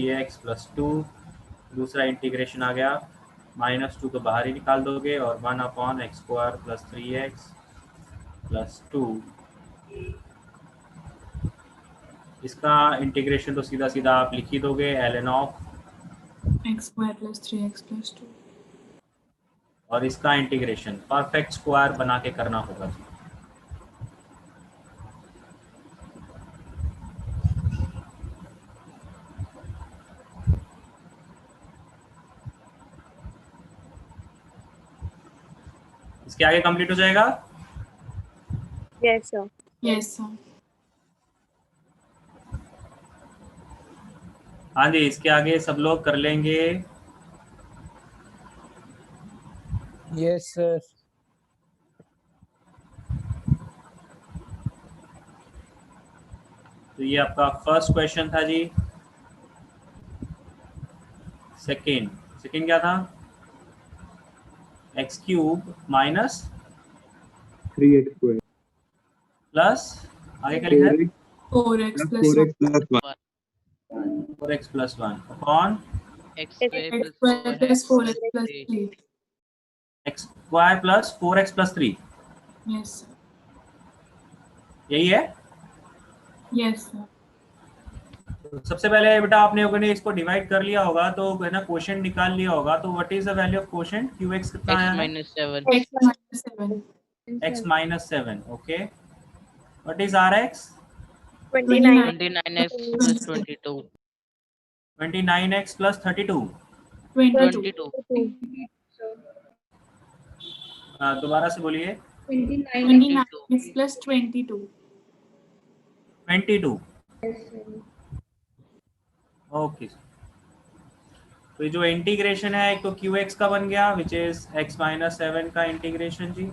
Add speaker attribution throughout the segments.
Speaker 1: 3x plus 2, दूसरा integration आ गया, -2 तो बाहर ही निकाल दोगे और 1/x² प्लस 3x प्लस 2, इसका इंटीग्रेशन तो सीधा सीधा आप लिख ही दोगे ln of
Speaker 2: x² plus 3x plus 2,
Speaker 1: और इसका इंटीग्रेशन परफेक्ट स्क्वायर बना के करना होगा। इसके आगे कंप्लीट हो जाएगा।
Speaker 3: Yes sir.
Speaker 2: Yes sir.
Speaker 1: हाँ जी, इसके आगे सब लोग कर लेंगे।
Speaker 4: Yes sir.
Speaker 1: तो ये आपका फर्स्ट क्वेश्चन था जी। सेकंड क्या था? x³ माइनस
Speaker 5: 3x²
Speaker 1: प्लस आगे क्या लिखा है?
Speaker 2: 4x plus
Speaker 5: 4x plus 1
Speaker 1: 4x plus 1 upon
Speaker 2: x² plus 4x plus 3।
Speaker 1: x² plus 4x plus 3,
Speaker 2: yes sir.
Speaker 1: यही है।
Speaker 2: Yes sir.
Speaker 1: तो सबसे पहले बेटा आपने अगर इसको डिवाइड कर लिया होगा तो है ना, क्वोशंट निकाल लिया होगा, तो what is the value of quotient? qx कितना आया है? x minus 7। Okay, what is rx?
Speaker 3: 29x
Speaker 6: 29x plus 22.
Speaker 1: 29x plus 32।
Speaker 6: 22.
Speaker 1: दोबारा से बोलिए।
Speaker 2: 29x plus 22।
Speaker 1: 22। ओके, तो जो इंटीग्रेशन है एक तो qx का बन गया विच इज x minus 7 का इंटीग्रेशन जी,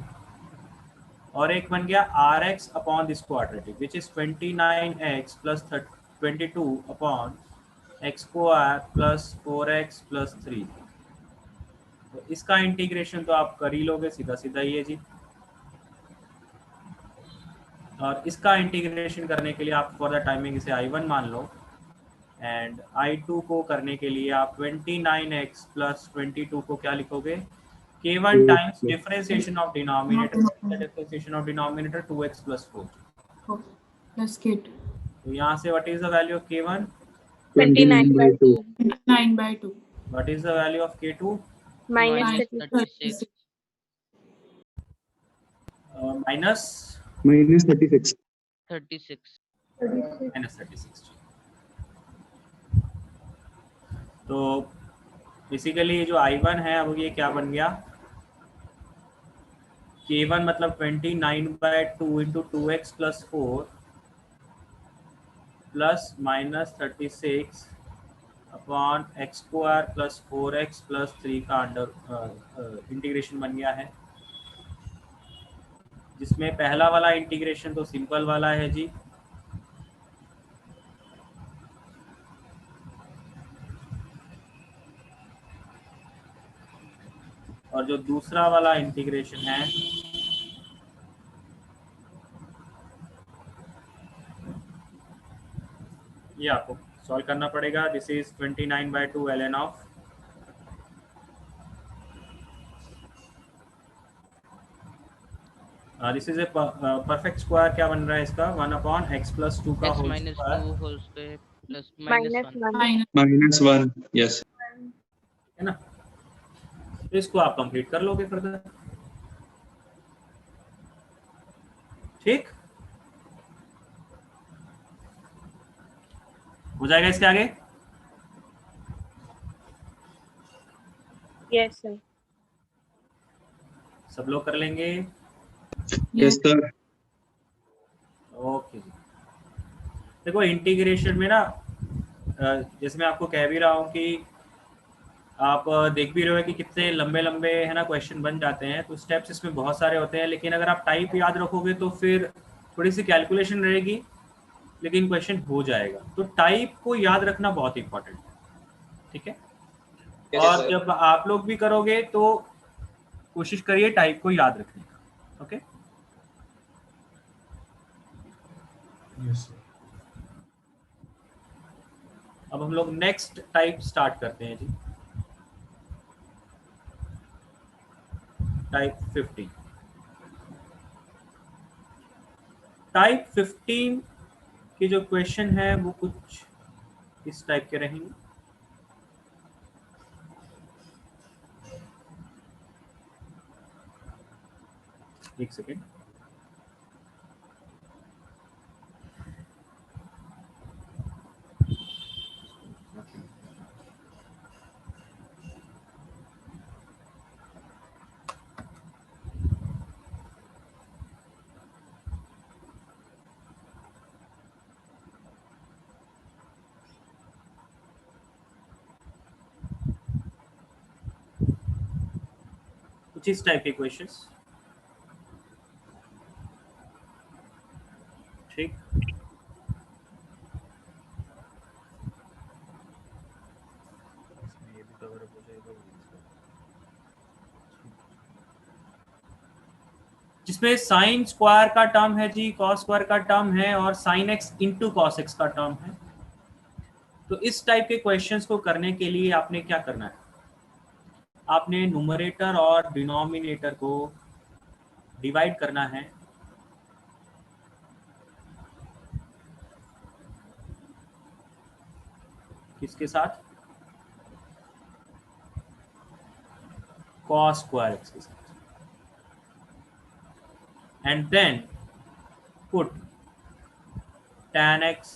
Speaker 1: और एक बन गया rx upon this quadratic which is 29x plus 22 upon x² plus 4x plus 3। तो इसका इंटीग्रेशन तो आप कर ही लोगे, सीधा सीधा ही है जी। और इसका इंटीग्रेशन करने के लिए आप फॉर द टाइमिंग इसे I1 मान लो, एंड I2 को करने के लिए आप 29x प्लस 22 को क्या लिखोगे? K1 times differentiation of denominator, differentiation of denominator 2x plus 4
Speaker 2: plus K2।
Speaker 1: तो यहाँ से what is the value of K1?
Speaker 5: 29/2
Speaker 2: 9/2।
Speaker 1: What is the value of K2?
Speaker 3: minus
Speaker 6: -36.
Speaker 1: Minus
Speaker 5: -36
Speaker 6: 36.
Speaker 1: -36। तो बेसिकली जो I1 है अब ये क्या बन गया? K1 मतलब 29/2 into 2x plus 4 plus -36 upon x² plus 4x plus 3 का अंडर इंटीग्रेशन बन गया है, जिसमें पहला वाला इंटीग्रेशन तो सिंपल वाला है जी, और जो दूसरा वाला इंटीग्रेशन है ये आपको सॉल्व करना पड़ेगा। This is 29/2 ln of this is a perfect square. क्या बन रहा है इसका? 1/x प्लस 2 का
Speaker 6: X
Speaker 1: whole
Speaker 6: minus
Speaker 1: square
Speaker 6: 2 whole square plus
Speaker 3: minus
Speaker 6: -1.
Speaker 3: 1
Speaker 5: -1 yes
Speaker 1: है ना। तो इसको आप कंप्लीट कर लोगे फर्दर, ठीक हो जाएगा। इसके आगे
Speaker 3: yes sir
Speaker 1: सब लोग कर लेंगे।
Speaker 5: Yes sir.
Speaker 1: ओके, देखो इंटीग्रेशन में ना जैसे मैं आपको कह भी रहा हूँ कि आप देख भी रहे हो कि कितने लंबे लंबे है ना क्वेश्चन बन जाते हैं, तो स्टेप्स इसमें बहुत सारे होते हैं, लेकिन अगर आप टाइप याद रखोगे तो फिर थोड़ी सी कैलकुलेशन रहेगी, लेकिन क्वेश्चन हो जाएगा। तो टाइप को याद रखना बहुत इंपॉर्टेंट है, ठीक है। और जब आप लोग भी करोगे तो कोशिश करिए टाइप को याद रखने का, ओके। अब हम लोग नेक्स्ट टाइप स्टार्ट करते हैं जी, टाइप 15। टाइप 15 के जो क्वेश्चन है वो कुछ इस टाइप के रहेंगे। एक सेकेंड। कुछ इस टाइप के क्वेश्चंस, ठीक। ये भी कवर अप हो जाएगा, जिसमें साइन स्क्वायर का टर्म है जी, कॉस स्क्वायर का टर्म है और sine x into cos x का टर्म है। तो इस टाइप के क्वेश्चंस को करने के लिए आपने क्या करना है, आपने न्यूमरेटर और डिनोमिनेटर को डिवाइड करना है किसके साथ, कॉस स्क्वायर एक्स के साथ, and then put tan x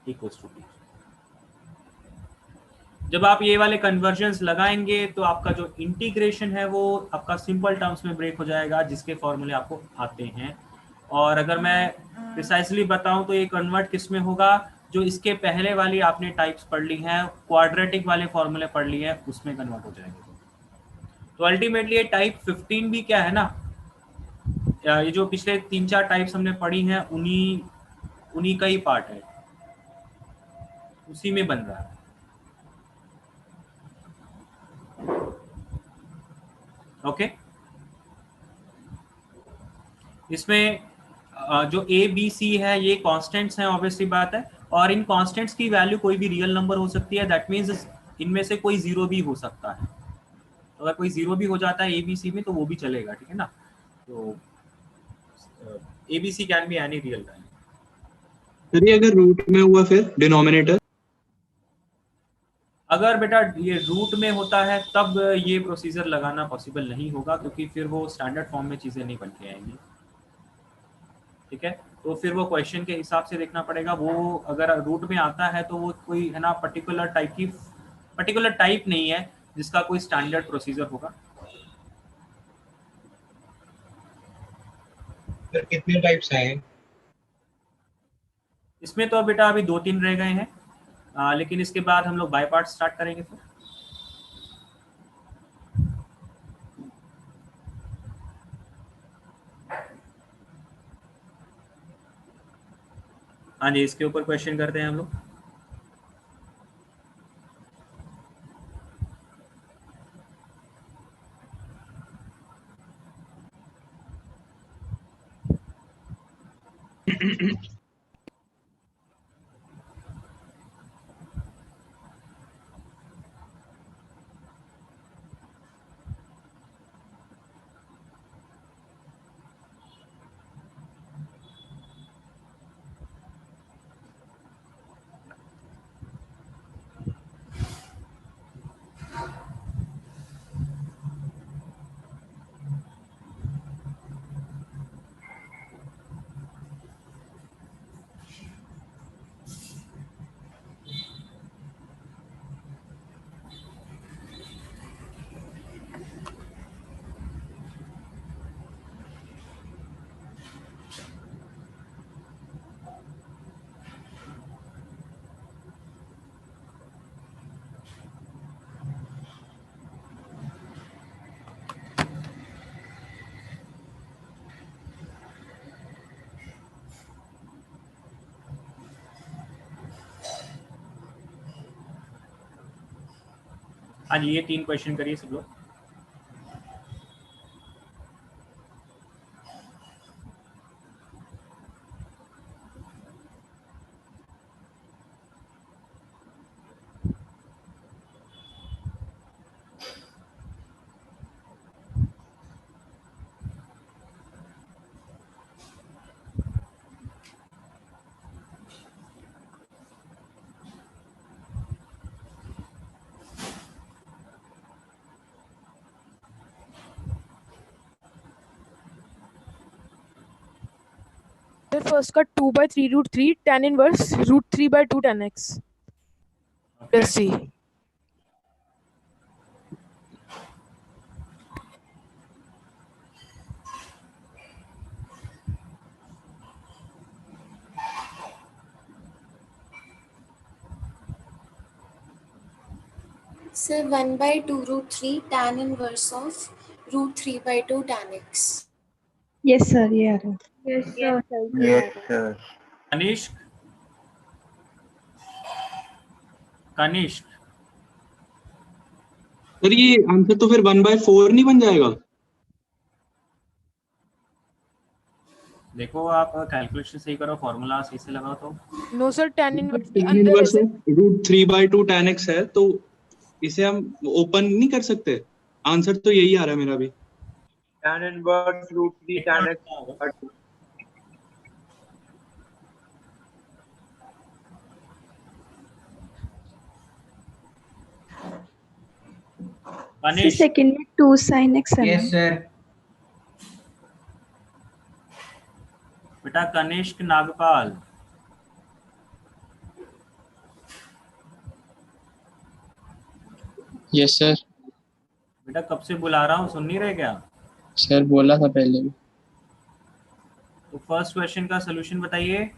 Speaker 1: equals to 2। जब आप ये वाले कन्वर्जन्स लगाएंगे तो आपका जो इंटीग्रेशन है वो आपका सिंपल टर्म्स में ब्रेक हो जाएगा, जिसके फॉर्मूले आपको आते हैं। और अगर मैं प्रिसाइसली बताऊं तो ये कन्वर्ट किस में होगा, जो इसके पहले वाली आपने टाइप्स पढ़ ली हैं, क्वाड्रेटिक वाले फॉर्मूले पढ़ लिए हैं, उसमें कन्वर्ट हो जाएगा। तो अल्टीमेटली ये टाइप 15 भी क्या है ना, ये जो पिछले 3-4 टाइप्स हमने पढ़ी हैं उन्हीं का ही पार्ट है, उसी में बन रहा है। ओके, इसमें जो ए बी सी है ये कांस्टेंट्स हैं, ऑब्वियसली बात है, और इन कांस्टेंट्स की वैल्यू कोई भी रियल नंबर हो सकती है। दैट मीन्स इनमें से कोई जीरो भी हो सकता है। तो अगर कोई जीरो भी हो जाता है ए बी सी में तो वो भी चलेगा, ठीक है ना। तो A B C can be any real value.
Speaker 5: Sir ये अगर रूट में हुआ फिर डिनोमिनेटर,
Speaker 1: अगर बेटा ये रूट में होता है तब ये प्रोसीजर लगाना पॉसिबल नहीं होगा, क्योंकि फिर वो स्टैंडर्ड फॉर्म में चीज़ें नहीं बन के आएंगी, ठीक है। तो फिर वो क्वेश्चन के हिसाब से देखना पड़ेगा। वो अगर रूट में आता है तो वो कोई है ना पर्टिकुलर टाइप नहीं है जिसका कोई स्टैंडर्ड प्रोसीजर होगा।
Speaker 7: सर कितने टाइप्स हैं?
Speaker 1: इसमें तो बेटा अभी 2-3 रह गए हैं, लेकिन इसके बाद हम लोग बाय पार्ट स्टार्ट करेंगे फिर। हाँ जी, इसके ऊपर क्वेश्चन करते हैं हम लोग। हाँ जी, ये 3 क्वेश्चन करिए सब लोग।
Speaker 2: सर फर्स्ट का 2/3√3 tan inverse √3/2 tan x
Speaker 1: okay
Speaker 2: plus c.
Speaker 8: Sir, 1/2√3 tan inverse of √3/2 tan x.
Speaker 9: Yes, sir. Yeah.
Speaker 3: Yes, sir.
Speaker 1: Kanishka Kanishka
Speaker 5: sir ये आंसर तो फिर 1/4 नहीं बन जाएगा?
Speaker 1: देखो आप कैलकुलेशन सही करो, फॉर्मूला सही से लगाओ तो.
Speaker 2: No sir tan inverse
Speaker 5: tan
Speaker 2: अंदर है
Speaker 5: इनवर्स
Speaker 2: सर.
Speaker 5: √3/2 tan x है, तो इसे हम ओपन नहीं कर सकते. आंसर तो यही आ रहा है मेरा भी.
Speaker 10: tan inverse √3 tan x.
Speaker 9: So
Speaker 1: Kanishka
Speaker 9: second में 2 sin x है.
Speaker 10: Yes, sir.
Speaker 1: बेटा कनिष्क नागपाल.
Speaker 11: Yes sir.
Speaker 1: बेटा कब से बुला रहा हूँ, सुन नहीं रहे क्या?
Speaker 11: सर बोला था पहले भी.
Speaker 1: तो फर्स्ट क्वेश्चन का सोल्यूशन बताइए.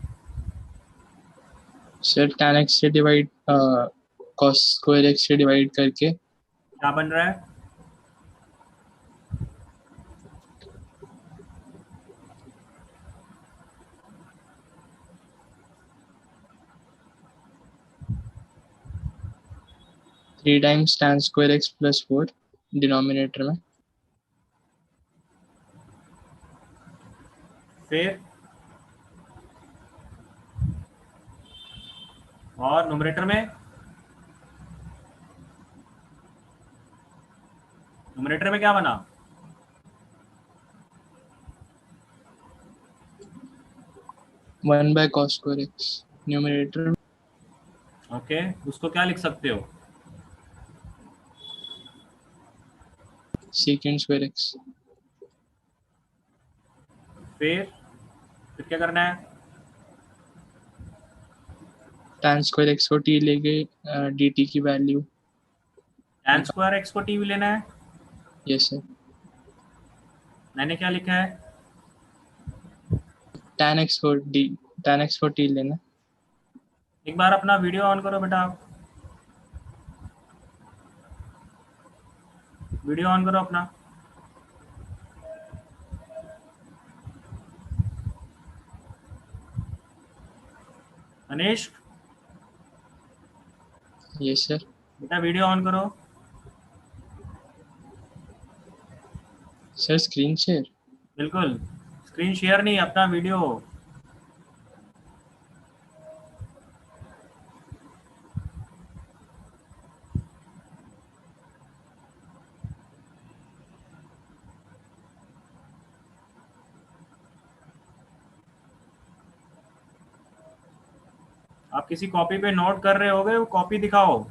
Speaker 11: सर tan x से डिवाइड cos स्क्वायर x से डिवाइड करके
Speaker 1: क्या बन रहा है?
Speaker 11: Three times tan square x plus 4 denominator में.
Speaker 1: फिर और न्यूमरेटर में? न्यूमरेटर में क्या बना?
Speaker 11: One by cos square x numerator.
Speaker 1: Okay, उसको क्या लिख सकते हो?
Speaker 11: Second square x.
Speaker 1: फिर क्या करना है?
Speaker 11: tan स्क्वायर x को t लेके dt की वैल्यू.
Speaker 1: tan स्क्वायर x को t भी लेना है.
Speaker 11: Yes sir.
Speaker 1: मैंने क्या लिखा है?
Speaker 11: tan x को t लेना.
Speaker 1: एक बार अपना वीडियो ऑन करो बेटा. आप वीडियो ऑन करो अपना. अनिश
Speaker 11: यस सर.
Speaker 1: बेटा वीडियो ऑन करो.
Speaker 11: Sir screen share.
Speaker 1: बिल्कुल, स्क्रीन शेयर नहीं, अपना वीडियो. आप किसी कॉपी पे नोट कर रहे होगे, वो कॉपी दिखाओ.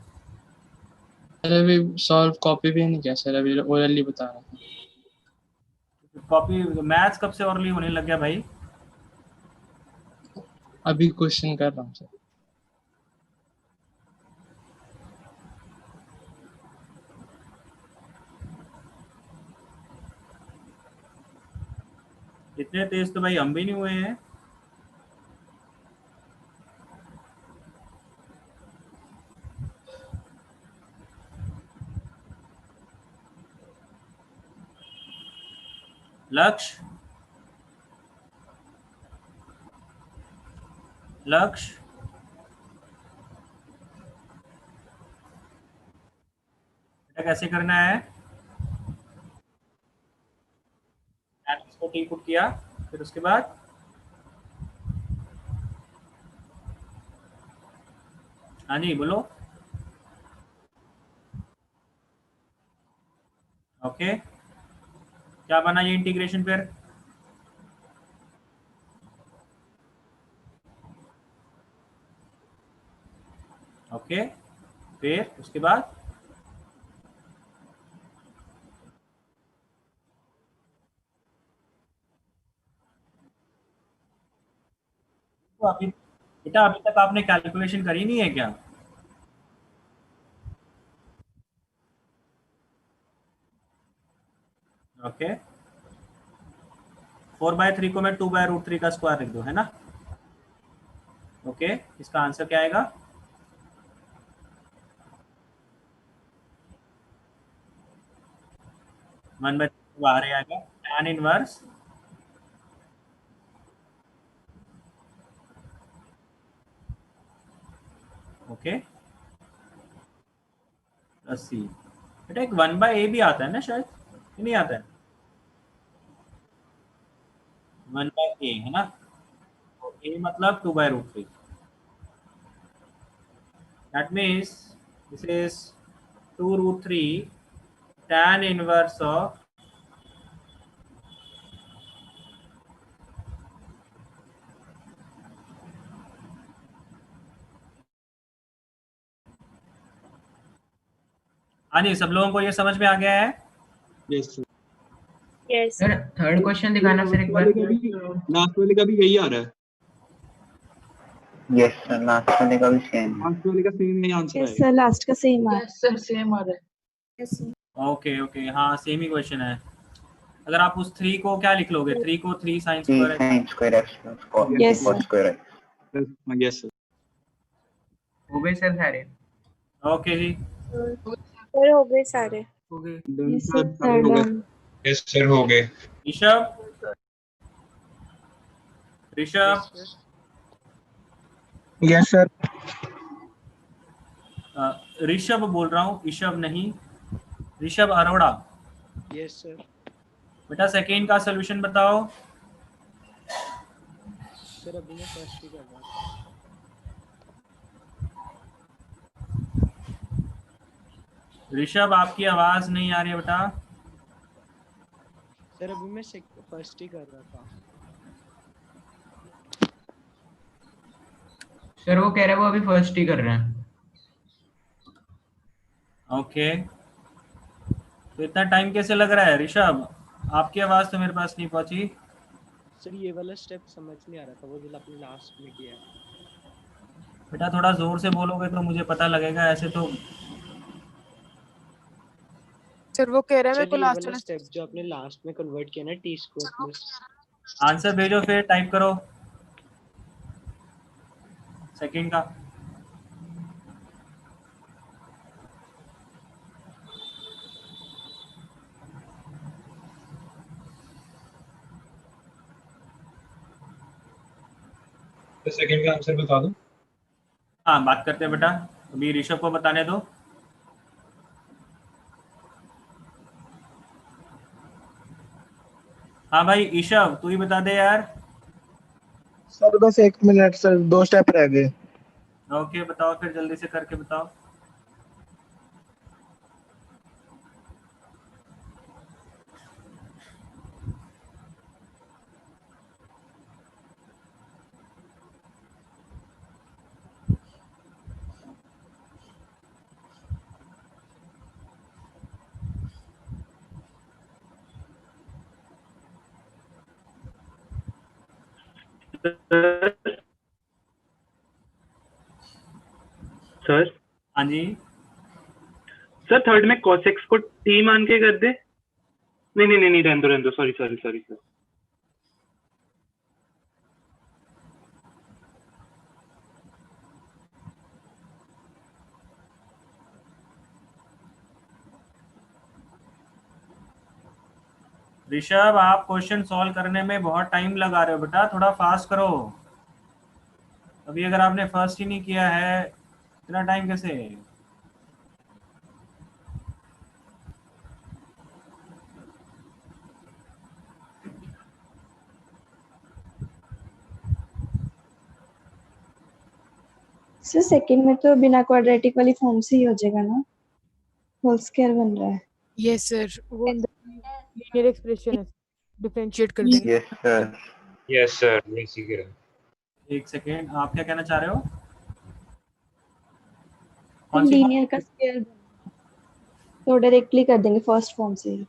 Speaker 11: सर अभी सॉल्व कॉपी भी नहीं किया सर, अभी ओरली बता रहा हूँ.
Speaker 1: कॉपी मैथ्स कब से ओरली होने लग गया भाई?
Speaker 11: अभी क्वेश्चन कर रहा हूँ सर.
Speaker 1: इतने तेज तो भाई हम भी नहीं हुए हैं. लक्ष्य लक्ष्य बेटा कैसे करना है? को टी पुट किया, फिर उसके बाद हाँ जी बोलो. ओके, क्या बना ये इंटीग्रेशन? फिर ओके, फिर उसके बाद अभी बेटा अभी तक आपने कैलकुलेशन करी नहीं है क्या? ओके 4/3 को मैं 2/√3 का स्क्वायर लिख दूं, है ना? ओके इसका आंसर क्या आएगा? वन बाय बाहर ही आएगा tan इनवर्स ओके प्लस सी। बेटा एक 1/a भी आता है ना शायद, कि नहीं आता है? 1/a है ना, तो a मतलब 2/√3। That means this is 2√3 tan inverse of हाँ जी, सब लोगों को ये समझ में आ गया है?
Speaker 5: Yes sir.
Speaker 3: Yes.
Speaker 2: Sir third question दिखाना सर एक बार।
Speaker 5: लास्ट वाले का भी यही आ रहा है।
Speaker 7: यस सर, लास्ट वाले का भी सेम।
Speaker 5: लास्ट वाले का सेम ही आंसर
Speaker 9: यस
Speaker 5: है।
Speaker 9: सर लास्ट का सेम है।
Speaker 11: यस सर सेम आ रहा है।
Speaker 8: Yes, sir.
Speaker 1: ओके ओके हाँ सेम ही क्वेश्चन है। अगर आप उस 3 को क्या लिख लोगे? 3 को 3 sine
Speaker 7: 3
Speaker 1: square
Speaker 7: sin square x plus cos
Speaker 9: Yes, sir.
Speaker 7: square x।
Speaker 5: Yes sir.
Speaker 2: हो गए सर सारे।
Speaker 1: ओके जी
Speaker 3: सर हो गए सारे।
Speaker 2: हो गए।
Speaker 9: Yes sir done.
Speaker 7: Yes sir, हो गए।
Speaker 1: Rishabh Rishabh
Speaker 10: yes sir.
Speaker 1: ऋषभ बोल रहा हूँ, ऋषभ नहीं, ऋषभ अरोड़ा।
Speaker 10: Yes sir.
Speaker 1: बेटा सेकेंड का सोल्यूशन बताओ।
Speaker 10: सर अभी मैं फर्स्ट ही कर रहा था।
Speaker 1: ऋषभ आपकी आवाज नहीं आ रही है बेटा।
Speaker 10: सर अभी मैं फर्स्ट ही कर रहा था।
Speaker 2: सर वो कह रहे हैं वो अभी फर्स्ट ही कर रहे हैं।
Speaker 1: ओके तो इतना टाइम कैसे लग रहा है ऋषभ? आपकी आवाज तो मेरे पास नहीं पहुंची।
Speaker 10: सर ये वाला स्टेप समझ नहीं आ रहा था, वो जो आपने लास्ट में किया है।
Speaker 1: बेटा थोड़ा जोर से बोलोगे तो मुझे पता लगेगा, ऐसे तो।
Speaker 10: सर वो कह रहा है मेरे को लास्ट वाला स्टेप जो आपने लास्ट में कन्वर्ट किया ना टी स्क्वायर प्लस।
Speaker 1: आंसर भेजो फिर, टाइप करो सेकंड का।
Speaker 7: तो सेकंड का आंसर बता दो।
Speaker 1: हाँ बात करते हैं बेटा, अभी ऋषभ को बताने दो। हाँ भाई ऋषभ तू ही बता दे यार।
Speaker 10: सर बस 1 मिनट सर, 2 स्टेप रह गए।
Speaker 1: ओके बताओ फिर, जल्दी से करके बताओ।
Speaker 12: सर
Speaker 1: हाँ जी
Speaker 12: सर थर्ड में cos x को t मान के कर दे। नहीं नहीं नहीं रहने दो sorry sorry sorry sir.
Speaker 1: Rishabh आप क्वेश्चन सॉल्व करने में बहुत टाइम लगा रहे हो बेटा, थोड़ा फास्ट करो। अभी अगर आपने फर्स्ट ही नहीं किया है इतना टाइम कैसे?
Speaker 9: सर सेकंड में तो बिना क्वाड्रेटिक वाली फॉर्म से ही हो जाएगा ना, होल स्क्वायर बन रहा है।
Speaker 10: यस सर, वो लीनियर एक्सप्रेशन है, डिफरेंशिएट कर देंगे।
Speaker 7: Yes sir. यस सर, ये सीख रहे हैं।
Speaker 1: एक सेकेंड, आप क्या कहना चाह रहे हो? कौन सी
Speaker 9: लीनियर का स्क्वायर तो डायरेक्टली कर देंगे फर्स्ट फॉर्म से ही।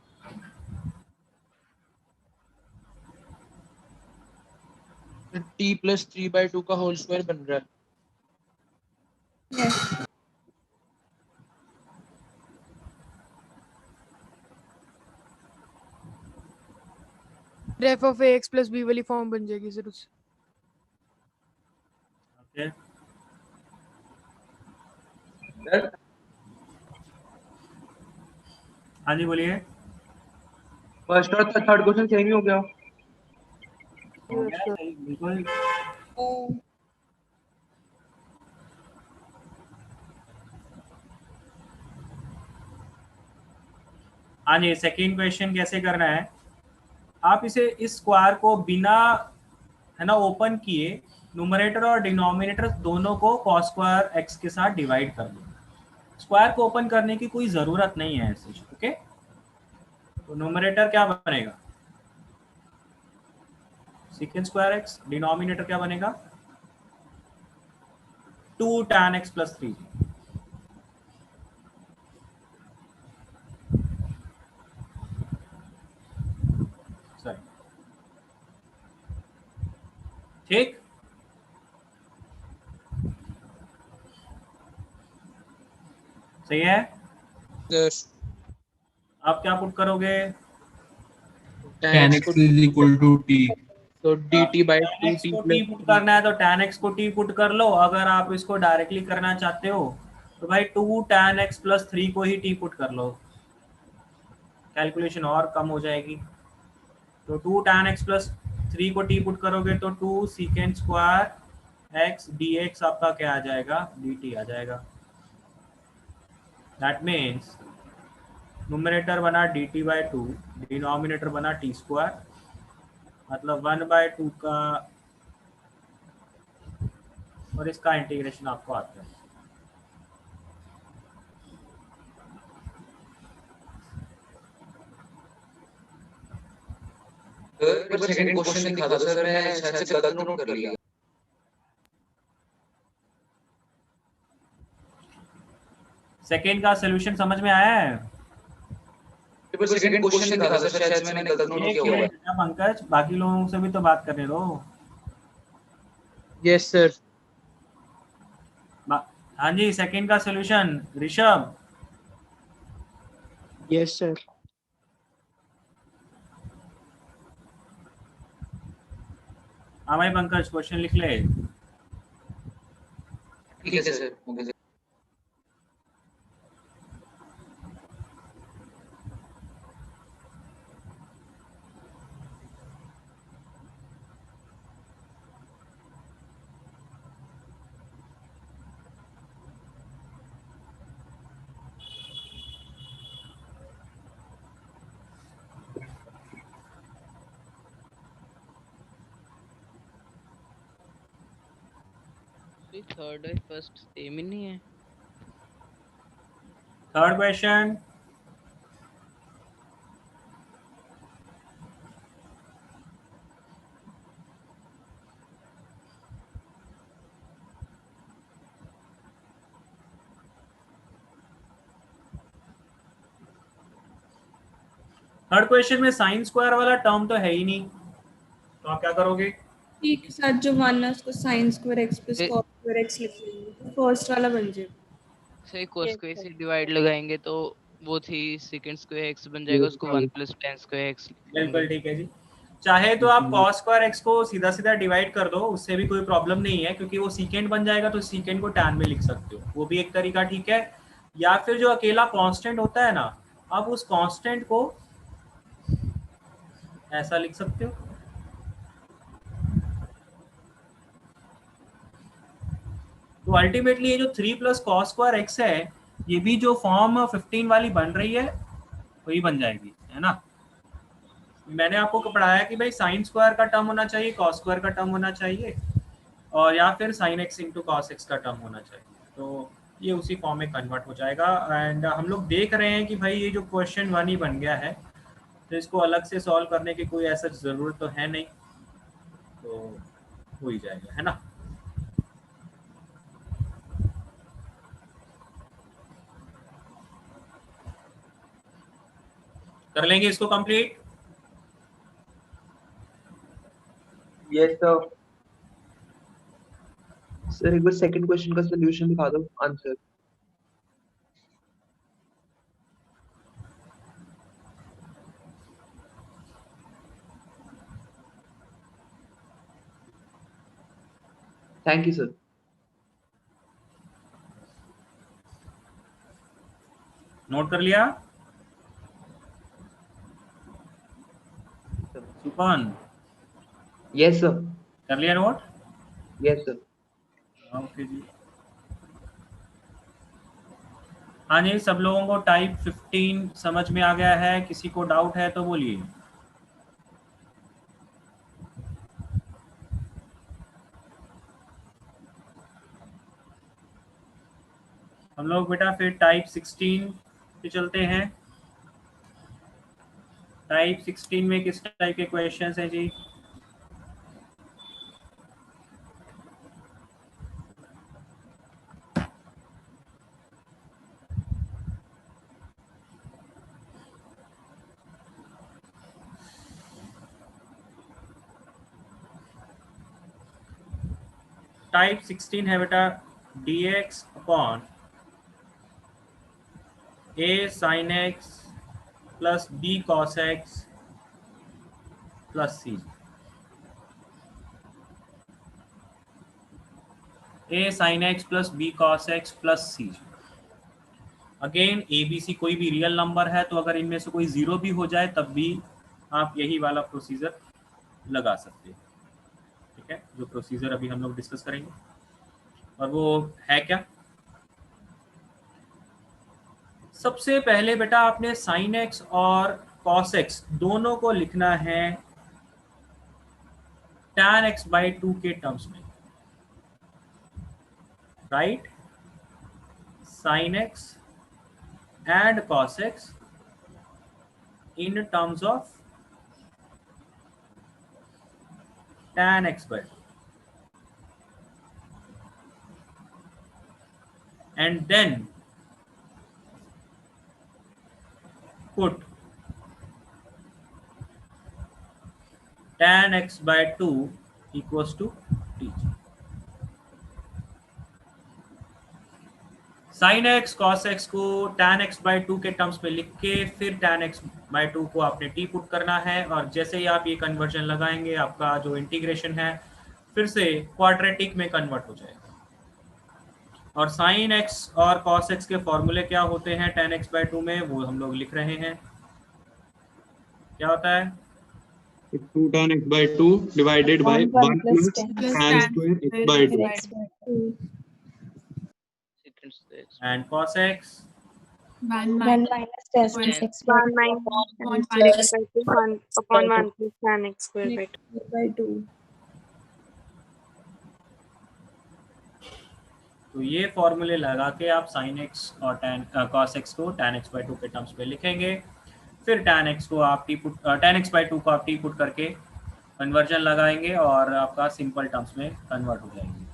Speaker 11: फिर t प्लस 3/2 का होल स्क्वायर बन रहा है।
Speaker 10: रेफ ऑफ ax प्लस b वाली फॉर्म बन जाएगी सर उससे।
Speaker 1: ओके हाँ जी बोलिए।
Speaker 5: फर्स्ट और थर्ड क्वेश्चन सेम ही हो गया।
Speaker 1: हो गया सही बिल्कुल। हाँ जी सेकेंड क्वेश्चन कैसे करना है, आप इसे इस स्क्वायर को बिना है ना ओपन किए न्यूमरेटर और डिनोमिनेटर दोनों को cos स्क्वायर x के साथ डिवाइड कर दो। स्क्वायर को ओपन करने की कोई ज़रूरत नहीं है ऐसे। ओके तो न्यूमरेटर क्या बनेगा सेकेंड स्क्वायर x, डिनोमिनेटर क्या बनेगा 2 tan x प्लस 3। ठीक सही है। आप क्या पुट करोगे
Speaker 11: tan x is equal to t, तो dt by 2t
Speaker 1: को
Speaker 11: plus
Speaker 1: t पुट करना है तो tan x को t पुट कर लो। अगर आप इसको डायरेक्टली करना चाहते हो तो भाई 2 tan x प्लस 3 को ही t पुट कर लो, कैलकुलेशन और कम हो जाएगी। तो 2 tan x प्लस 3 को t पुट करोगे तो 2 secant स्क्वायर x dx आपका क्या आ जाएगा dt आ जाएगा। दैट मीन्स न्यूमरेटर बना dt बाई 2, डिनोमिनेटर बना t स्क्वायर, मतलब 1/2 का, और इसका इंटीग्रेशन आपको आता है।
Speaker 13: सेकंड क्वेश्चन दिखा दो सर, मैं शायद से गलत नोट कर लिया।
Speaker 1: सेकेंड का सॉल्यूशन समझ में आया है?
Speaker 13: सेकंड क्वेश्चन दिखा दो सर, शायद से मैंने गलत नोट किया हुआ है।
Speaker 1: पंकज बाकी लोगों से भी तो बात करने दो।
Speaker 11: Yes sir.
Speaker 1: हाँ जी सेकेंड का सॉल्यूशन ऋषभ।
Speaker 10: Yes sir.
Speaker 1: हाँ भाई पंकज क्वेश्चन लिख ले।
Speaker 13: ठीक है सर। Okay sir.
Speaker 6: थर्ड और फर्स्ट सेम ही नहीं है।
Speaker 1: थर्ड क्वेश्चन में साइन स्क्वायर वाला टर्म तो है ही नहीं, तो आप क्या करोगे?
Speaker 9: t के साथ जो वन है उसको sin square x plus cos square x लिख लेंगे, फर्स्ट वाला बन जाएगा।
Speaker 6: सही cos स्क्वायर से डिवाइड लगाएंगे तो वो थी सेकंड स्क्वायर x बन जाएगा, उसको 1 प्लस tan स्क्वायर x।
Speaker 1: बिल्कुल ठीक है जी। चाहे तो आप cos स्क्वायर x को सीधा सीधा डिवाइड कर दो, उससे भी कोई प्रॉब्लम नहीं है, क्योंकि वो सीकेंड बन जाएगा तो सीकेंड को tan में लिख सकते हो, वो भी एक तरीका ठीक है। या फिर जो अकेला कांस्टेंट होता है ना, आप उस कांस्टेंट को ऐसा लिख सकते हो। तो अल्टीमेटली ये जो 3 प्लस cos स्क्वायर x है, ये भी जो फॉर्म 15 वाली बन रही है वही बन जाएगी, है ना। मैंने आपको पढ़ाया कि भाई साइन स्क्वायर का टर्म होना चाहिए, cos स्क्वायर का टर्म होना चाहिए, और या फिर sin x into cos x का टर्म होना चाहिए, तो ये उसी फॉर्म में कन्वर्ट हो जाएगा। एंड हम लोग देख रहे हैं कि भाई ये जो क्वेश्चन 1 ही बन गया है, तो इसको अलग से सॉल्व करने की कोई ऐसा ज़रूरत तो है नहीं, तो हो ही जाएगा, है ना। कर लेंगे इसको कंप्लीट।
Speaker 5: Yes sir.
Speaker 14: सर एक बार सेकंड क्वेश्चन का सॉल्यूशन दिखा दो, answer. Thank you sir.
Speaker 1: Note कर लिया सुपन?
Speaker 14: Yes sir.
Speaker 1: कर लिया नोट?
Speaker 14: Yes sir.
Speaker 1: ओके जी। हाँ जी, सब लोगों को टाइप 15 समझ में आ गया है? किसी को डाउट है तो बोलिए। हम लोग बेटा फिर टाइप 16 पे चलते हैं। टाइप 16 में किस टाइप के क्वेश्चंस हैं जी? टाइप 16 है बेटा dx upon a sin x plus b cos x plus c। a sin x plus b cos x plus c। Again A B C कोई भी रियल नंबर है, तो अगर इनमें से कोई जीरो भी हो जाए तब भी आप यही वाला प्रोसीजर लगा सकते हैं। ठीक है, जो प्रोसीजर अभी हम लोग डिस्कस करेंगे, और वो है क्या? सबसे पहले बेटा आपने साइन एक्स और कॉस एक्स दोनों को लिखना है tan x बाई 2 के टर्म्स में, right? Sine x and cos x in terms of tan x by 2, and then put tan x by 2 equals to t। Sine x cos x को tan x by 2 के terms में लिख के फिर tan x by 2 को आपने t put करना है, और जैसे ही आप ये कन्वर्जन लगाएंगे आपका जो इंटीग्रेशन है फिर से क्वाड्रेटिक में कन्वर्ट हो जाएगा। और साइन x और cos x के फॉर्मूले क्या होते हैं tan x by 2 में, वो हम लोग लिख रहे हैं। क्या होता है?
Speaker 5: 2 tan x by 2 divided by 1 plus tan square x by 2
Speaker 1: and cos x
Speaker 9: 1 minus tan square x by
Speaker 3: 1 minus tan x by 2 upon 1 plus tan x square by 2।
Speaker 1: तो ये फॉर्मूले लगा के आप साइन एक्स और cos x को tan x by 2 के terms में लिखेंगे, फिर tan x को आप tan x by 2 को आप t पुट करके कन्वर्जन लगाएंगे और आपका सिंपल टर्म्स में कन्वर्ट हो जाएंगे।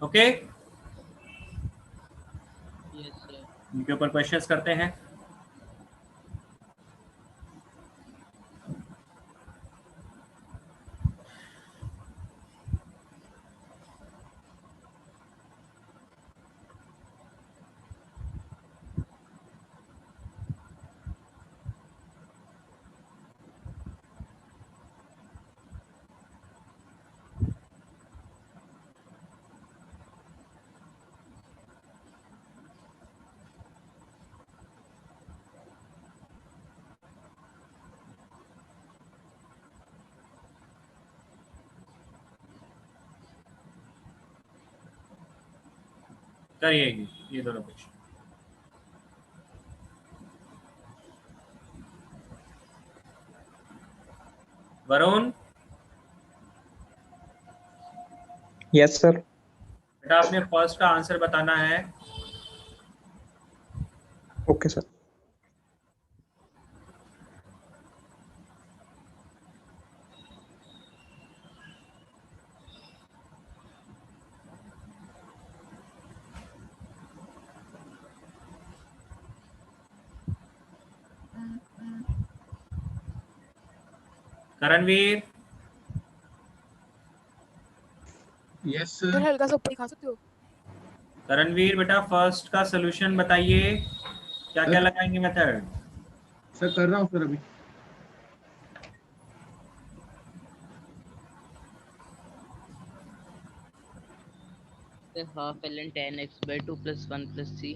Speaker 1: ओके, इनके ऊपर क्वेश्चंस करते हैं। करिएगी ये दोनों क्वेश्चन। वरुण?
Speaker 15: Yes sir.
Speaker 1: बेटा आपने फर्स्ट का आंसर बताना है।
Speaker 15: Okay sir.
Speaker 1: Karanveer,
Speaker 11: yes
Speaker 2: sir
Speaker 11: sir.
Speaker 2: हल्का सा ऊपर दिखा सकते हो?
Speaker 1: करणवीर बेटा फर्स्ट का सोल्यूशन बताइए, क्या क्या लगाएंगे मेथड?
Speaker 11: सर कर रहा हूँ सर अभी।
Speaker 6: Half ln tan x by 2 plus 1 plus c.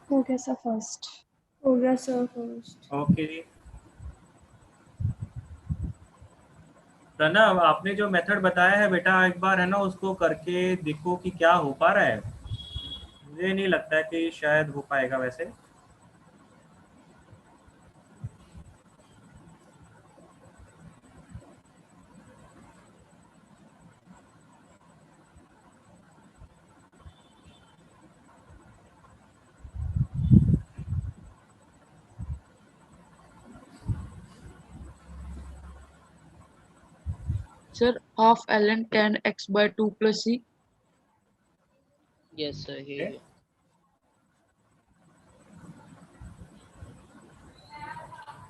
Speaker 9: हो गया सर फर्स्ट।
Speaker 8: हो गया सर फर्स्ट।
Speaker 1: ओके जी। प्रणव, आपने जो मेथड बताया है बेटा, एक बार है ना उसको करके देखो कि क्या हो पा रहा है। मुझे नहीं लगता है कि शायद हो पाएगा वैसे।
Speaker 11: Sir half ln tan x by 2 plus c.
Speaker 6: Yes sir, here you.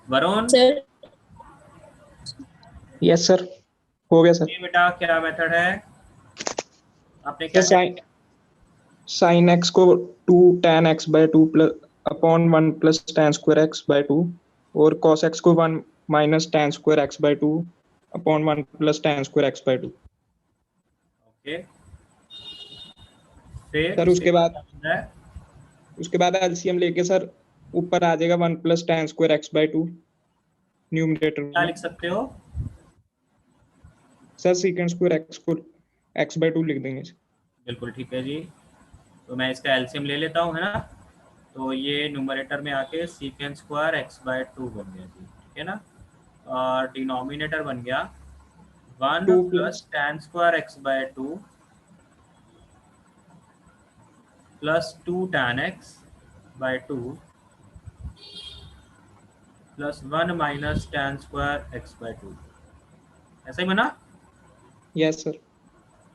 Speaker 1: Varun,
Speaker 15: sir yes sir, हो गया सर।
Speaker 1: ये बेटा क्या मेथड है, आपने क्या
Speaker 15: साइन एक्स को 2 tan x by 2 plus upon 1 plus tan square x by 2 और cos x को 1 minus tan square x by 2 upon 1 plus tan square x by 2।
Speaker 1: Okay, फिर
Speaker 15: सर उसके बाद एलसीएम लेके सर ऊपर आ जाएगा 1 plus tan square x by 2 numerator
Speaker 1: क्या
Speaker 15: में।
Speaker 1: लिख सकते हो
Speaker 15: सर सीकेंड स्क्वायर x को x by 2 लिख देंगे।
Speaker 1: बिल्कुल ठीक है जी। तो मैं इसका एलसीएम ले लेता हूँ, है ना। तो ये न्यूमरेटर में आके सीकेंड स्क्वायर x by 2 बन गया जी, ठीक है ना। और डिनोमिनेटर बन गया 1 plus tan square x by 2 plus 2 tan x by 2 plus 1 minus tan square x by 2। ऐसा ही बना?
Speaker 15: Yes sir.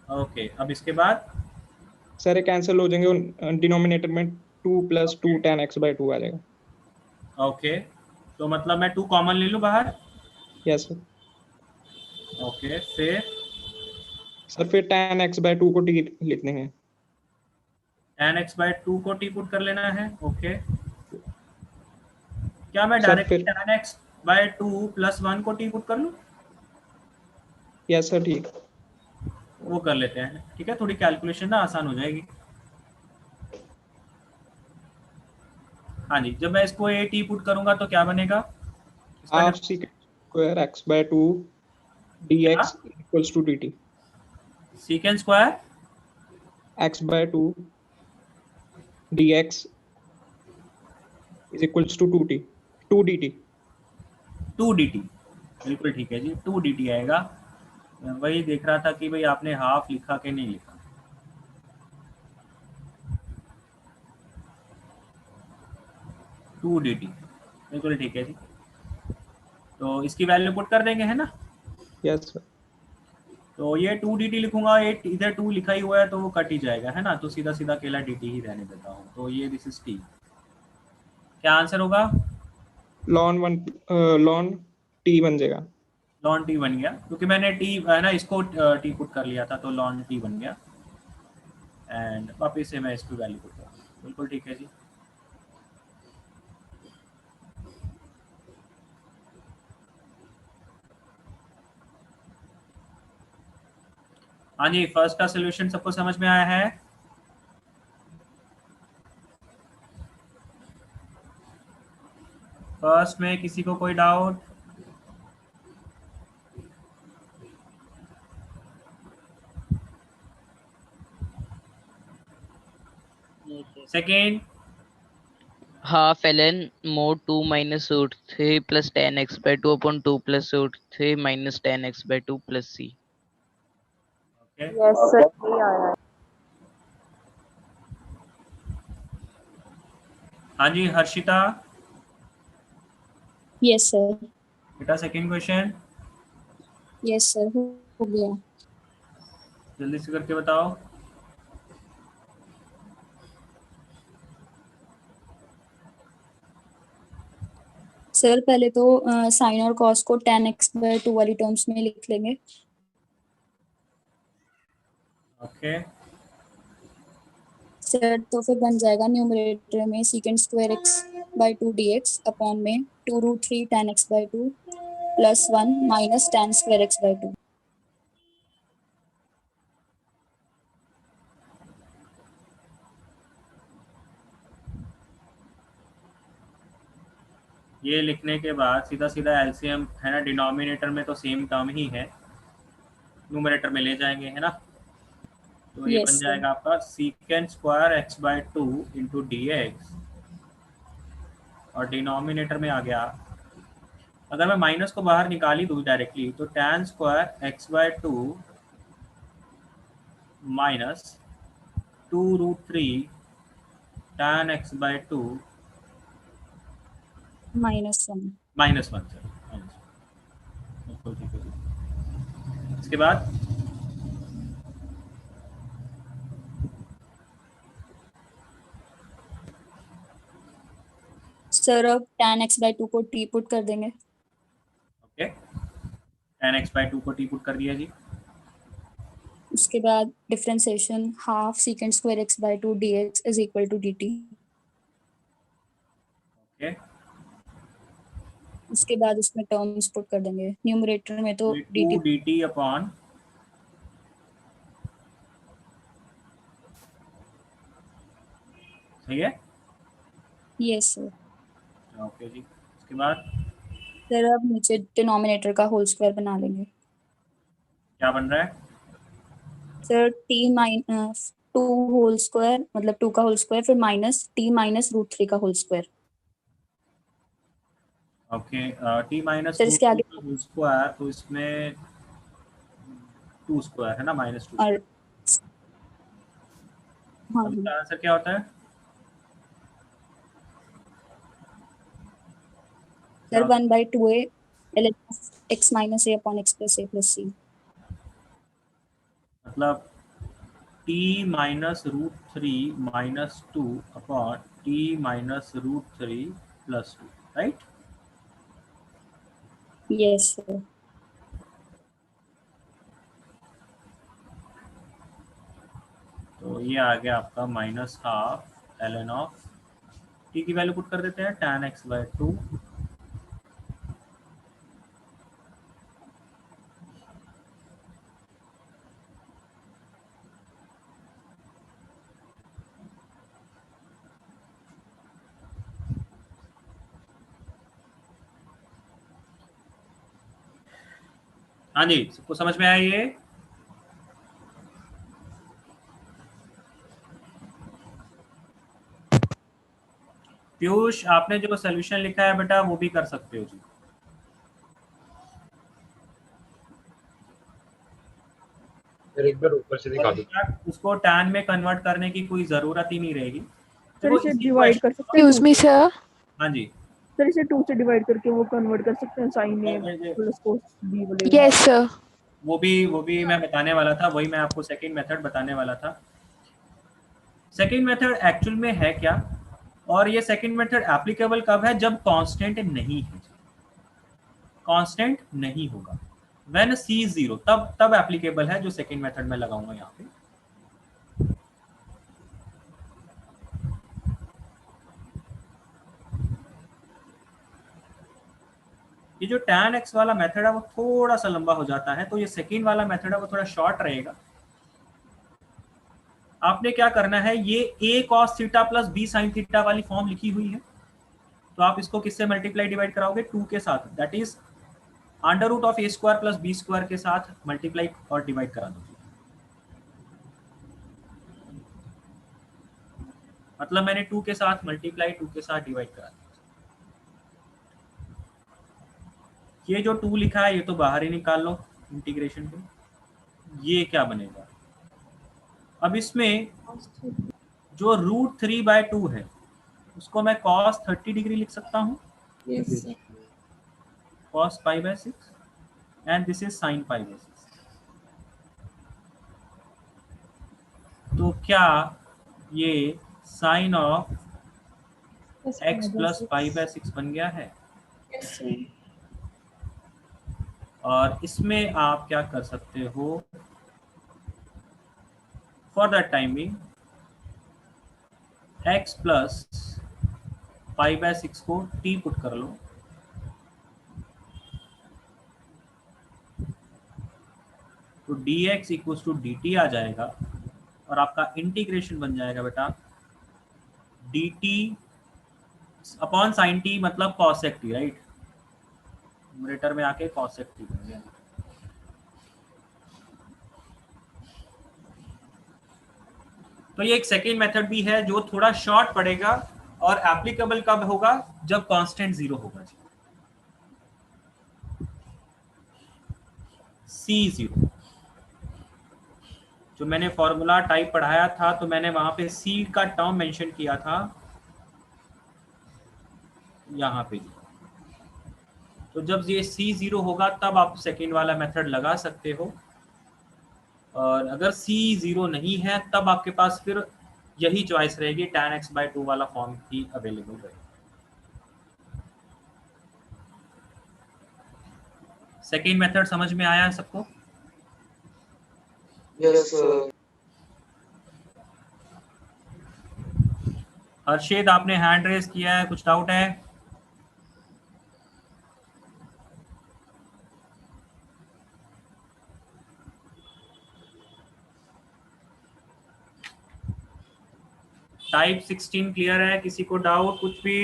Speaker 1: ओके, अब इसके बाद
Speaker 15: सर ये कैंसिल हो जाएंगे, डिनोमिनेटर में 2 प्लस 2 tan x by 2 आ जाएगा।
Speaker 1: ओके, तो मतलब मैं 2 कॉमन ले लूँ बाहर?
Speaker 15: Yes sir.
Speaker 1: ओके, फिर
Speaker 15: tan x by 2 को t लिख देंगे।
Speaker 1: tan x by 2 को t पुट कर लेना है। ओके, क्या मैं direct tan x by 2 plus 1 को t पुट कर लूँ?
Speaker 15: यस सर, ठीक,
Speaker 1: वो कर लेते हैं, ठीक है। थोड़ी कैलकुलेशन ना आसान हो जाएगी। हाँ जी, जब मैं इसको a t पुट करूंगा तो क्या बनेगा?
Speaker 15: Half secant square x by 2 dx equals to dt।
Speaker 1: Secant square
Speaker 15: x by 2 dx is equals to 2 dt।
Speaker 1: 2 dt, बिल्कुल ठीक है जी, 2 dt आएगा। मैं वही देख रहा था कि भाई आपने हाफ लिखा कि नहीं लिखा। टू dt, बिल्कुल ठीक है जी। तो इसकी वैल्यू पुट कर देंगे, है ना।
Speaker 15: Yes sir.
Speaker 1: तो ये 2 dt लिखूंगा, ये इधर 2 लिखा ही हुआ है तो वो कट ही जाएगा, है ना। तो सीधा सीधा अकेला dt ही रहने देता हूँ। तो ये दिस इज t। क्या आंसर होगा?
Speaker 15: ln t बन जाएगा।
Speaker 1: ln t बन गया, क्योंकि मैंने t है ना इसको t पुट कर लिया था, तो ln t बन गया। एंड वापिस से मैं इसकी वैल्यू पुट करूँ, बिल्कुल ठीक है जी। हाँ जी, फर्स्ट का सोल्यूशन सबको समझ में आया है? फर्स्ट में किसी को कोई doubt? Second,
Speaker 6: half ln mod 2 minus root 3 plus tan x by 2 upon 2 plus root 3 minus tan x by 2 plus c.
Speaker 3: Yes sir, यही आया है।
Speaker 1: हाँ जी हर्षिता,
Speaker 16: यस सर।
Speaker 1: बेटा सेकेंड क्वेश्चन
Speaker 16: यस सर, हो गया।
Speaker 1: जल्दी से करके बताओ।
Speaker 16: सर पहले तो साइन और कॉस को tan x by 2 वाली टर्म्स में लिख लेंगे।
Speaker 1: ओके,
Speaker 16: सर तो फिर बन जाएगा न्यूमरेटर में secant square x by 2 dx upon में 2 root 3 tan x by 2 plus 1 minus tan square x by 2।
Speaker 1: ये लिखने के बाद सीधा सीधा एलसीएम है ना, डिनोमिनेटर में तो सेम टर्म ही है, न्यूमरेटर में ले जाएंगे, है ना। तो ये बन जाएगा आपका secant square x by 2 into D X, और डिनोमिनेटर में आ गया, अगर मैं माइनस को बाहर निकाली दूँ डायरेक्टली तो tan square x by 2 minus 2 root 3 tan x by 2
Speaker 16: -1
Speaker 1: sir, बिल्कुल ठीक है। इसके बाद
Speaker 16: सर अब tan x by 2 को t पुट कर देंगे।
Speaker 1: ओके, tan x बाय 2 को t पुट कर दिया जी।
Speaker 16: उसके बाद differentiation half secant square x by 2 dx is equal to dt।
Speaker 1: Okay,
Speaker 16: उसके बाद उसमें टर्म्स पुट कर देंगे, न्यूमरेटर में तो dt
Speaker 1: dt अपॉन सही है।
Speaker 16: Yes sir.
Speaker 1: ओके जी, उसके बाद
Speaker 16: सर अब नीचे डिनोमिनेटर का होल स्क्वायर बना लेंगे।
Speaker 1: क्या बन रहा है
Speaker 16: sir t minus 2 whole square मतलब 2 का होल स्क्वायर फिर माइनस t माइनस रूट 3 का whole square.
Speaker 1: Okay, t minus
Speaker 16: sir इसके आगे
Speaker 1: होल स्क्वायर, तो इसमें 2 स्क्वायर है ना, -2।
Speaker 16: और हाँ
Speaker 1: अब इसका आंसर क्या होता है
Speaker 16: sir 1/2a ln x minus a upon x plus a plus c।
Speaker 1: मतलब t minus root 3 minus 2 upon t minus root 3 plus 2, right.
Speaker 16: Yes sir.
Speaker 1: तो ये आ गया आपका -12 ln ऑफ t की वैल्यू पुट कर देते हैं tan x बाय 2 हाँ जी, सबको समझ में आया ये? पीयूष, आपने जो सोल्यूशन लिखा है बेटा वो भी कर सकते हो जी।
Speaker 7: एक बार ऊपर से दिखा दो।
Speaker 1: उसको tan में कन्वर्ट करने की कोई जरूरत ही नहीं रहेगी।
Speaker 17: सर इसे डिवाइड कर सकते हैं।
Speaker 3: Excuse me sir।
Speaker 1: हाँ जी
Speaker 17: सर इसे 2 से डिवाइड करके वो कन्वर्ट कर सकते हैं साइन ए प्लस कोस बी वाले।
Speaker 3: Yes sir।
Speaker 1: वो भी मैं बताने वाला था, वही मैं आपको सेकंड मेथड बताने वाला था। सेकंड मेथड एक्चुअल में है क्या, और ये सेकंड मेथड एप्लीकेबल कब है, जब कांस्टेंट नहीं है, कांस्टेंट नहीं होगा, व्हेन c is 0 तब एप्लीकेबल है, जो सेकंड मेथड में लगाऊंगा यहाँ पे। ये जो tan x वाला मेथड है वो थोड़ा सा लंबा हो जाता है, तो ये सेकंड वाला मेथड है वो थोड़ा शॉर्ट रहेगा। आपने क्या करना है, ये a cos theta plus b sin theta वाली फॉर्म लिखी हुई है, तो आप इसको किससे मल्टीप्लाई डिवाइड कराओगे? 2 के साथ, that is under root of A square plus B square के साथ मल्टीप्लाई और डिवाइड करा दो। मतलब मैंने 2 के साथ मल्टीप्लाई 2 के साथ डिवाइड करा दिया। ये जो 2 लिखा है ये तो बाहर ही निकाल लो इंटीग्रेशन को, ये क्या बनेगा? अब इसमें जो √3/2 है उसको मैं cos 30 डिग्री लिख सकता हूँ, cos π/6 and this is sin π/6। तो क्या ये साइन ऑफ x प्लस π/6 बन गया है? और इसमें आप क्या कर सकते हो, फॉर दैट टाइम भी x प्लस π/6 को t पुट कर लो, तो dx इक्वल्स टू dt आ जाएगा और आपका इंटीग्रेशन बन जाएगा बेटा dt अपॉन साइन t मतलब cosec t, राइट? न्यूमरेटर में आके cosec t बन गया। तो ये एक सेकेंड मेथड भी है जो थोड़ा शॉर्ट पड़ेगा और एप्लीकेबल कब होगा? जब कांस्टेंट 0 होगा। C0 जो मैंने फॉर्मूला टाइप पढ़ाया था तो मैंने वहां पे C का टर्म मेंशन किया था, यहाँ पे। तो जब ये C0 होगा तब आप सेकेंड वाला मेथड लगा सकते हो, और अगर C0 नहीं है तब आपके पास फिर यही चॉइस रहेगी, tan x/2 वाला फॉर्म ही अवेलेबल रहेगा। सेकेंड मेथड समझ में आया सबको?
Speaker 13: यस।
Speaker 1: हर्षित आपने हैंड रेज किया है, कुछ डाउट है? टाइप 16 क्लियर है? किसी को डाउट कुछ भी?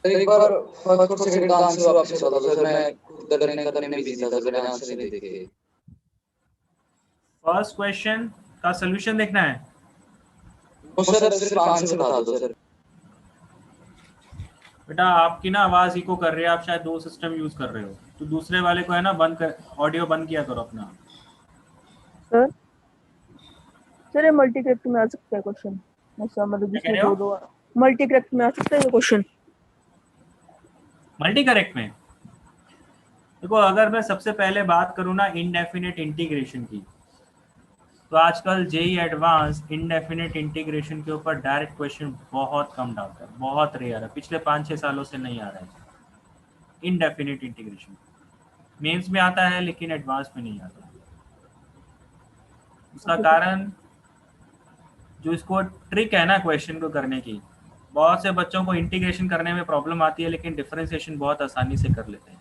Speaker 13: एक बार फर्स्ट और सेकंड का आंसर वापस बता दो सर, मैं खुद करने में बिजी था सर, मैंने आंसर नहीं देखे।
Speaker 1: फर्स्ट क्वेश्चन का सॉल्यूशन देखना है?
Speaker 13: सर सिर्फ आंसर बता दो सर।
Speaker 1: बेटा आपकी ना आवाज इको कर रही है, आप शायद 2 सिस्टम यूज कर रहे हो, तो दूसरे वाले को है ना बंद कर, ऑडियो बंद किया करो अपना।
Speaker 17: सर ये मल्टी करेक्ट में आ सकता है क्वेश्चन, ऐसा मतलब जिसमें दो मल्टी करेक्ट में आ सकता है क्वेश्चन।
Speaker 1: मल्टी करेक्ट में देखो, अगर मैं सबसे पहले बात करूँ ना इनडेफिनेट इंटीग्रेशन की, तो आजकल जेईई एडवांस इनडेफिनेट इंटीग्रेशन के ऊपर डायरेक्ट क्वेश्चन बहुत कम डालता है, बहुत रेयर है, पिछले 5-6 सालों से नहीं आ रहा है। इनडेफिनेट इंटीग्रेशन मेंस में आता है लेकिन एडवांस में नहीं आता। उसका कारण जो इसको ट्रिक है ना क्वेश्चन को करने की, बहुत से बच्चों को इंटीग्रेशन करने में प्रॉब्लम आती है लेकिन डिफरेंशिएशन बहुत आसानी से कर लेते हैं।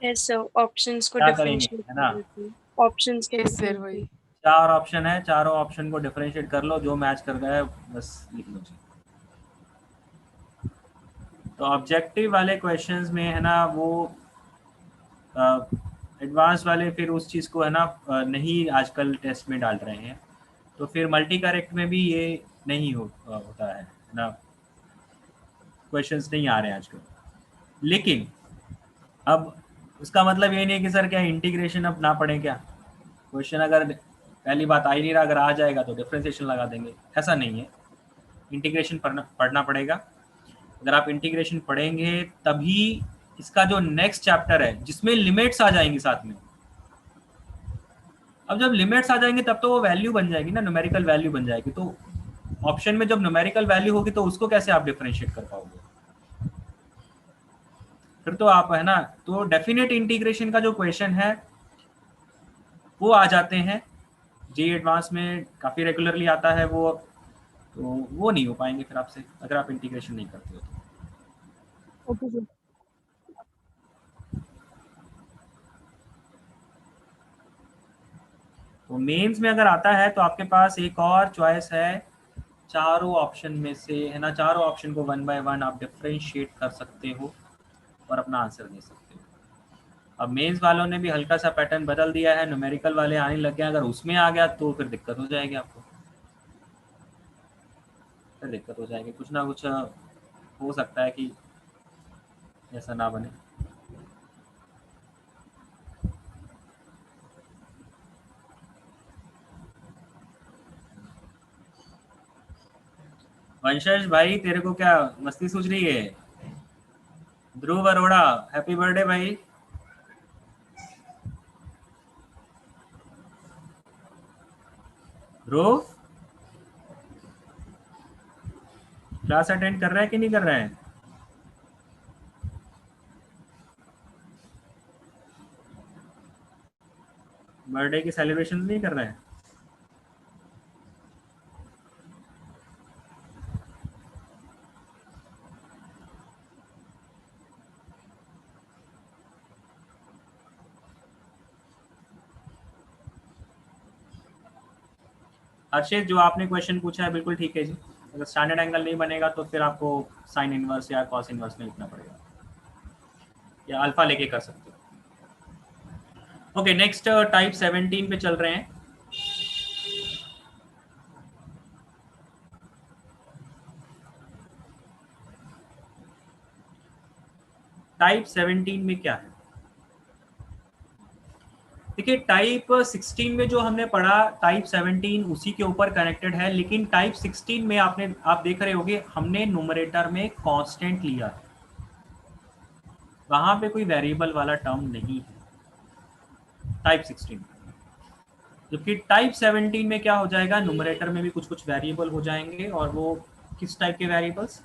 Speaker 3: यस सर, ऑप्शंस को
Speaker 1: क्या
Speaker 3: डिफरेंशिएट
Speaker 1: करेंगे, है ना?
Speaker 3: ऑप्शंस के
Speaker 10: सर वही
Speaker 1: 4 ऑप्शन है, चारों ऑप्शन को डिफरेंशिएट कर लो, जो मैच कर गया है बस लिख लो। तो ऑब्जेक्टिव वाले क्वेश्चंस में है ना वो एडवांस वाले फिर उस चीज़ को है ना नहीं आजकल टेस्ट में डाल रहे हैं, तो फिर मल्टी करेक्ट में भी ये नहीं होता है ना, क्वेश्चंस नहीं आ रहे हैं आजकल। लेकिन अब उसका मतलब ये नहीं है कि सर क्या इंटीग्रेशन अब ना पढ़ें क्या? क्वेश्चन अगर पहली बात आ ही नहीं रहा, अगर आ जाएगा तो डिफरेंशिएशन लगा देंगे, ऐसा नहीं है। इंटीग्रेशन पढ़ना पड़ेगा। अगर आप इंटीग्रेशन पढ़ेंगे तभी इसका जो नेक्स्ट चैप्टर है जिसमें लिमिट्स आ जाएंगी साथ में, अब जब लिमिट्स आ जाएंगे तब तो वो वैल्यू बन जाएगी ना, न्यूमेरिकल वैल्यू बन जाएगी। तो ऑप्शन में जब न्यूमेरिकल वैल्यू होगी तो उसको कैसे आप डिफरेंशिएट कर पाओगे? फिर तो आप है ना, तो डेफिनेट इंटीग्रेशन का जो क्वेश्चन है वो आ जाते हैं, जेईई एडवांस में काफ़ी रेगुलरली आता है वो, तो वो नहीं हो पाएंगे फिर आपसे अगर आप इंटीग्रेशन नहीं करते हो तो।
Speaker 17: Okay sir.
Speaker 1: तो मेंस में अगर आता है तो आपके पास एक और चॉइस है चारों ऑप्शन में से है ना, चारों ऑप्शन को 1 बाय 1 आप डिफरेंशिएट कर सकते हो और अपना आंसर दे सकते हो। अब मेंस वालों ने भी हल्का सा पैटर्न बदल दिया है, न्यूमेरिकल वाले आने लग गए, अगर उसमें आ गया तो फिर दिक्कत हो जाएगी आपको, फिर दिक्कत हो जाएगी, कुछ ना कुछ हो सकता है कि ऐसा ना बने। वंशज भाई तेरे को क्या मस्ती सूझ रही है? ध्रुव अरोड़ा हैप्पी बर्थडे भाई। ध्रुव क्लास अटेंड कर रहा है कि नहीं कर रहा है? बर्थडे की सेलिब्रेशन नहीं कर रहा है? हर्षित जो आपने क्वेश्चन पूछा है बिल्कुल ठीक है जी, अगर स्टैंडर्ड एंगल नहीं बनेगा तो फिर आपको साइन इनवर्स या कॉस इनवर्स में लिखना पड़ेगा, या अल्फा लेके कर सकते हो। ओके नेक्स्ट टाइप 17 पे चल रहे हैं। टाइप 17 में क्या है? देखिए टाइप 16 में जो हमने पढ़ा टाइप 17 उसी के ऊपर कनेक्टेड है, लेकिन टाइप 16 में आप देख रहे होंगे हमने न्यूमरेटर में कांस्टेंट लिया है, वहां पे कोई वेरिएबल वाला टर्म नहीं है टाइप 16 में। जबकि टाइप 17 में क्या हो जाएगा, न्यूमरेटर में भी कुछ कुछ वेरिएबल हो जाएंगे, और वो किस टाइप के वेरिएबल्स,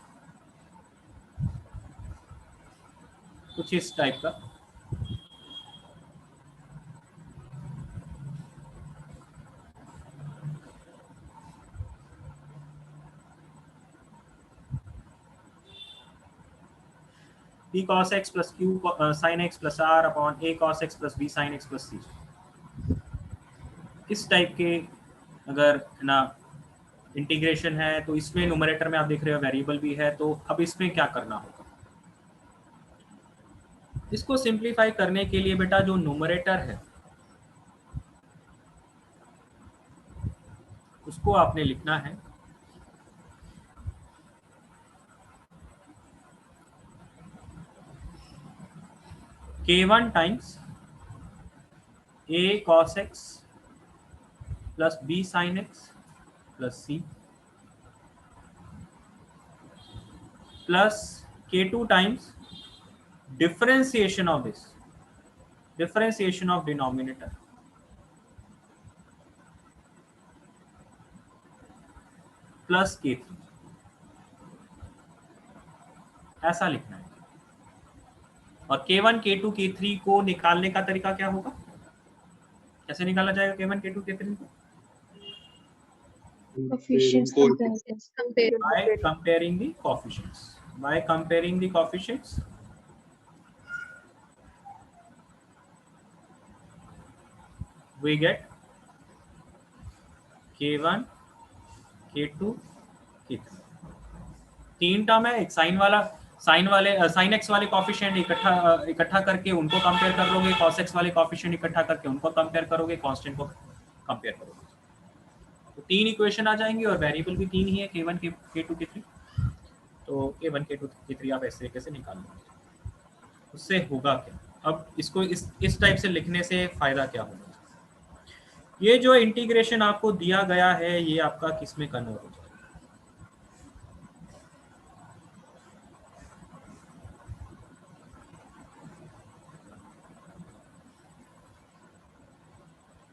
Speaker 1: कुछ इस टाइप का। p cos x plus q sin x plus r upon a cos x plus b sin x plus c, इस टाइप के अगर ना इंटीग्रेशन है तो इसमें न्यूमरेटर में आप देख रहे हो वेरिएबल भी है, तो अब इसमें क्या करना होगा? इसको सिंप्लीफाई करने के लिए बेटा जो न्यूमरेटर है उसको आपने लिखना है k1 times a cos x plus b sin x plus c plus k2 times differentiation of this, differentiation of denominator plus k3, ऐसा लिखना है। और k1 k2 k3 को निकालने का तरीका क्या होगा, कैसे निकाला जाएगा k1 k2 k3 को?
Speaker 9: Coefficients
Speaker 1: by comparing the coefficients, by comparing the coefficients we get k1 k2 k3, तीन टर्म है, एक साइन वाला, साइन एक्स वाले कॉफिशिएंट इकट्ठा करके उनको कंपेयर कर लोगे, कॉस एक्स वाले कॉफिशिएंट इकट्ठा करके उनको कंपेयर करोगे, कांस्टेंट को कंपेयर करोगे, तो तीन इक्वेशन आ जाएंगी और वेरिएबल भी तीन ही है, k1 k2 k3। तो k1 k2 k3 आप ऐसे कैसे निकाल लोगे, उससे होगा क्या? अब इसको इस टाइप से लिखने से फायदा क्या होगा? ये जो इंटीग्रेशन आपको दिया गया है ये आपका किस में कन्वर्ट हो जाएगा?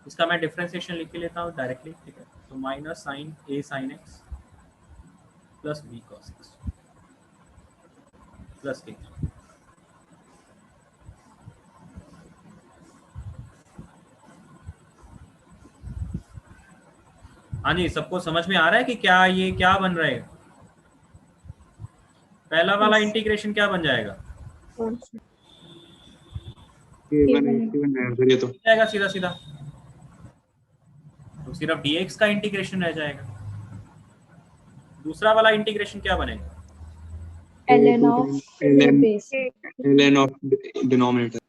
Speaker 1: इसका मैं डिफरेंशिएशन लिख के लेता हूँ डायरेक्टली, ठीक है। तो minus sine a sin x plus b cos x plus k। हाँ जी, सबको समझ में आ रहा है कि क्या ये क्या बन रहा है? पहला वाला इंटीग्रेशन क्या बन जाएगा? जाएगा सीधा सीधा, तो सिर्फ dx का इंटीग्रेशन रह जाएगा। दूसरा वाला इंटीग्रेशन क्या बनेगा?
Speaker 9: ln of base.
Speaker 5: ln of denominator.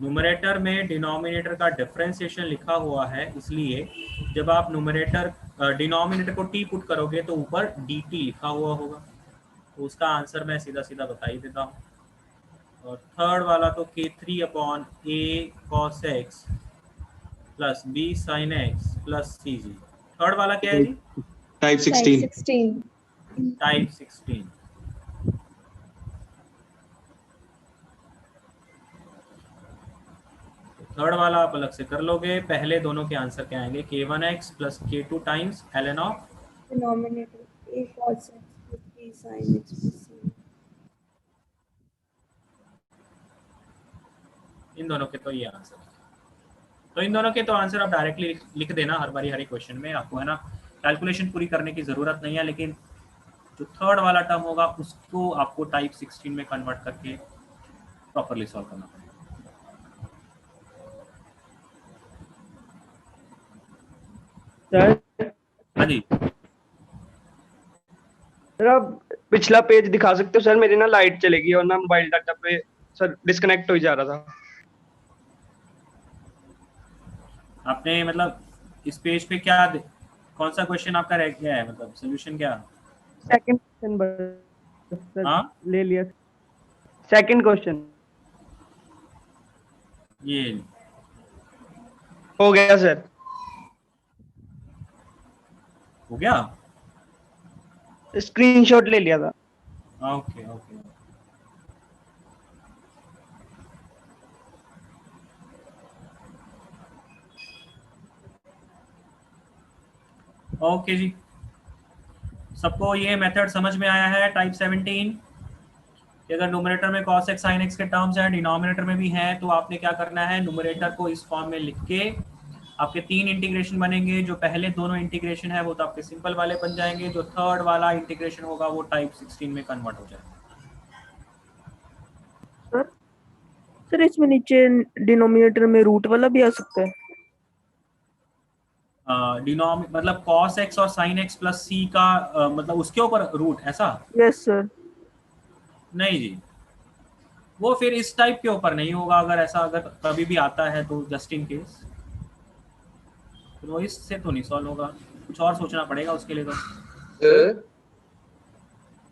Speaker 1: Numerator में डिनोमिनेटर का डिफरेंशिएशन लिखा हुआ है, इसलिए जब आप डिनोमिनेटर को t पुट करोगे तो ऊपर dt लिखा हुआ होगा, तो उसका आंसर मैं सीधा सीधा बता ही देता हूँ। और थर्ड वाला तो k3 upon a cos x plus b sin x plus cg। Third वाला क्या है जी?
Speaker 5: टाइप 16।
Speaker 1: टाइप 16। थर्ड वाला आप अलग से कर लोगे, पहले दोनों के आंसर क्या आएंगे? k1x plus k2 times ln of
Speaker 17: denominator a cos x plus b sin x plus c।
Speaker 1: इन दोनों के तो ये आंसर है। तो इन दोनों के तो आंसर आप डायरेक्टली लिख देना हर बारी हर एक क्वेश्चन में, आपको है ना कैलकुलेशन पूरी करने की जरूरत नहीं है, लेकिन जो थर्ड वाला टर्म होगा उसको आपको टाइप 16 में कन्वर्ट करके प्रॉपरली सॉल्व करना पड़ेगा।
Speaker 10: सर
Speaker 1: हाँ जी
Speaker 10: सर, आप पिछला पेज दिखा सकते हो सर? मेरी ना लाइट चलेगी और ना मोबाइल डाटा पे सर डिस्कनेक्ट हो जा रहा था।
Speaker 1: आपने मतलब इस पेज पे कौन सा क्वेश्चन आपका रह गया है, मतलब सोल्यूशन क्या?
Speaker 10: सेकंड क्वेश्चन
Speaker 1: हाँ
Speaker 10: ले लिया। सेकंड क्वेश्चन
Speaker 1: ये
Speaker 10: हो गया सर।
Speaker 1: हो गया,
Speaker 10: स्क्रीनशॉट ले लिया था।
Speaker 1: Okay okay. ओके जी, सबको ये मेथड समझ में आया है? टाइप 17 कि अगर न्यूमरेटर में cos x sin x के टर्म्स हैं, डिनोमिनेटर में भी हैं, तो आपने क्या करना है, न्यूमरेटर को इस फॉर्म में लिख के आपके 3 इंटीग्रेशन बनेंगे। जो पहले दोनों इंटीग्रेशन है वो तो आपके सिंपल वाले बन जाएंगे, जो थर्ड वाला इंटीग्रेशन होगा वो टाइप 16 में कन्वर्ट हो जाएगा।
Speaker 17: सर इसमें नीचे डिनोमिनेटर में रूट वाला भी आ सकता है?
Speaker 1: मतलब cos x और sin x प्लस c का मतलब उसके ऊपर रूट ऐसा?
Speaker 17: Yes sir.
Speaker 1: नहीं जी, वो फिर इस टाइप के ऊपर नहीं होगा। अगर ऐसा अगर कभी भी आता है तो जस्ट इन केस, तो वो इससे तो नहीं सॉल्व होगा, कुछ और सोचना पड़ेगा उसके लिए तो।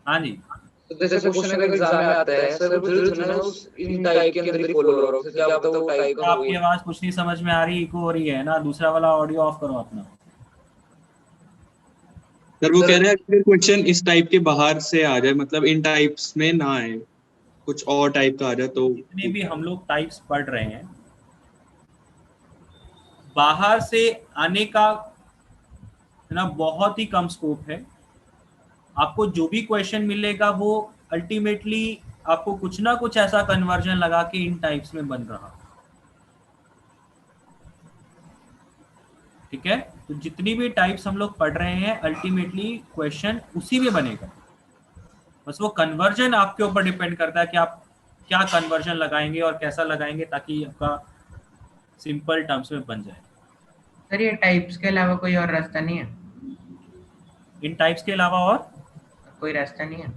Speaker 1: हाँ जी,
Speaker 13: तो जैसे क्वेश्चन अगर एग्जाम में आता है सर, वो जरूर ना उस इन टाइप के अंदर ही फॉलो हो रहा हो, क्या पता वो टाइप का हो।
Speaker 1: आपकी आवाज कुछ नहीं समझ में आ रही, इको हो रही है ना। दूसरा वाला ऑडियो ऑफ करो अपना।
Speaker 5: सर वो कह रहे हैं अगर क्वेश्चन इस टाइप के बाहर से आ जाए, मतलब इन टाइप्स में ना आए, कुछ और टाइप का आ जाए, तो
Speaker 1: जितने भी हम लोग टाइप्स पढ़ रहे हैं, बाहर से आने का है ना बहुत ही कम स्कोप है। आपको जो भी क्वेश्चन मिलेगा वो अल्टीमेटली आपको कुछ ना कुछ ऐसा कन्वर्जन लगा के इन टाइप्स में बन रहा, ठीक है। तो जितनी भी टाइप्स हम लोग पढ़ रहे हैं अल्टीमेटली क्वेश्चन उसी में बनेगा, बस वो कन्वर्जन आपके ऊपर डिपेंड करता है कि आप क्या कन्वर्जन लगाएंगे और कैसा लगाएंगे ताकि आपका सिंपल टर्म्स में बन जाए।
Speaker 11: सर ये टाइप्स के अलावा कोई और रास्ता नहीं है?
Speaker 1: इन टाइप्स के अलावा और
Speaker 11: कोई रास्ता नहीं है?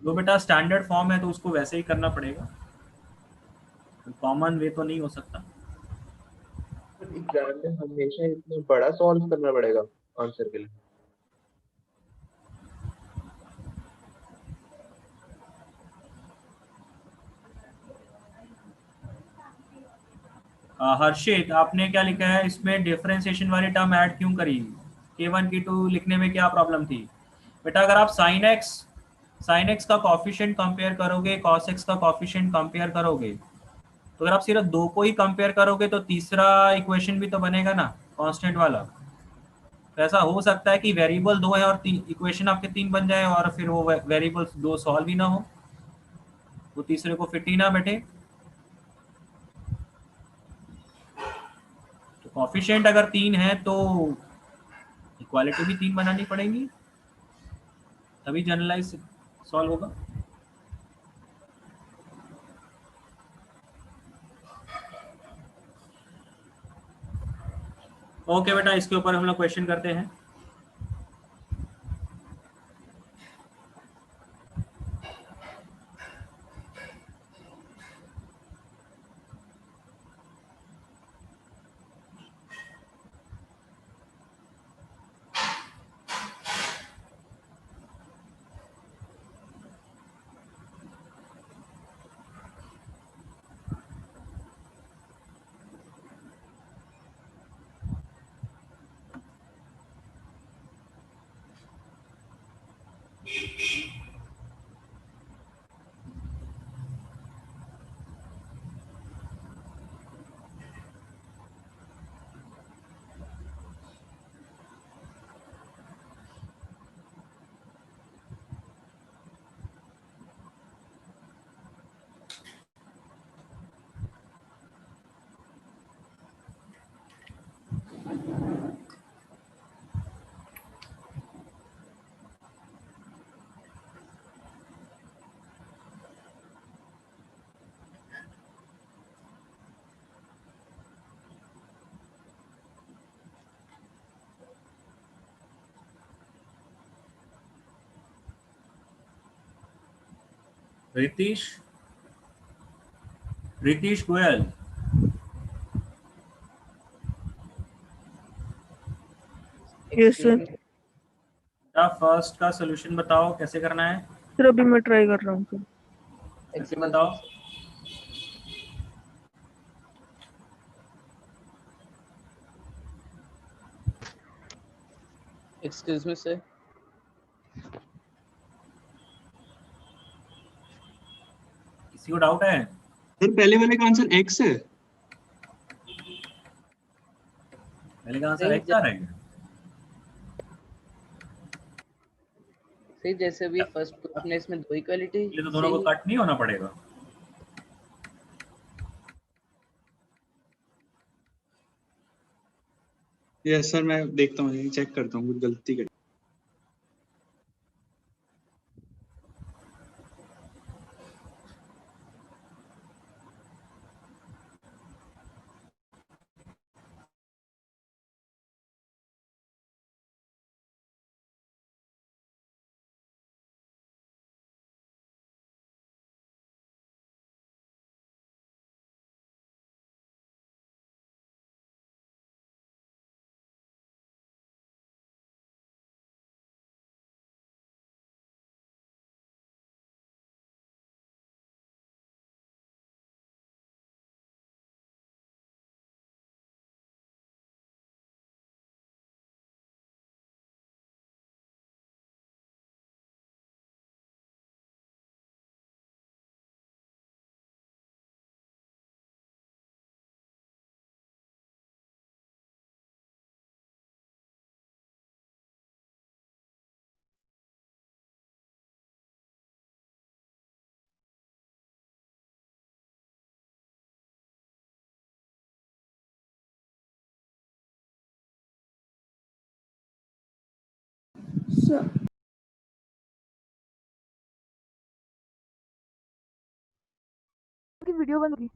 Speaker 1: वो बेटा स्टैंडर्ड फॉर्म है तो उसको वैसे ही करना पड़ेगा, कॉमन वे तो नहीं हो सकता।
Speaker 14: एग्जाम में हमेशा इतना बड़ा सॉल्व करना पड़ेगा आंसर के लिए?
Speaker 1: हर्षित, आपने क्या लिखा है इसमें? डिफरेंशिएशन वाली टर्म ऐड क्यों करी? k1 k2 लिखने में क्या प्रॉब्लम थी बेटा? अगर आप sin x का कॉफिशिएंट कंपेयर करोगे, cos x का कॉफिशिएंट कंपेयर करोगे, तो अगर आप सिर्फ दो को ही कंपेयर करोगे तो तीसरा इक्वेशन भी तो बनेगा ना कांस्टेंट वाला। तो ऐसा हो सकता है कि वेरिएबल 2 है और इक्वेशन आपके 3 बन जाए और फिर वो वेरिएबल्स 2 सॉल्व ही ना हो, वो तीसरे को फिट ही ना बैठे। तो कॉफिशिएंट अगर 3 है तो इक्वालिटी भी 3 बनानी पड़ेगी, तभी जनरलाइज सॉल्व होगा। ओके बेटा, इसके ऊपर हम लोग क्वेश्चन करते हैं। Ritish Goyal,
Speaker 17: yes sir.
Speaker 1: First का सोल्यूशन बताओ कैसे करना है।
Speaker 17: सर अभी मैं ट्राई कर रहा हूँ सर।
Speaker 1: कैसे बताओ।
Speaker 6: Excuse me sir.
Speaker 1: किसी को डाउट है?
Speaker 5: सर पहले वाले का आंसर x है।
Speaker 1: पहले का आंसर x आ रहा है।
Speaker 6: सही, जैसे अभी फर्स्ट अपने इसमें दो इक्वालिटी,
Speaker 1: ये तो दोनों को कट नहीं होना पड़ेगा।
Speaker 5: यस सर, मैं देखता हूँ, चेक करता हूँ, कुछ गलती कर
Speaker 17: सर की वीडियो बंद होगी।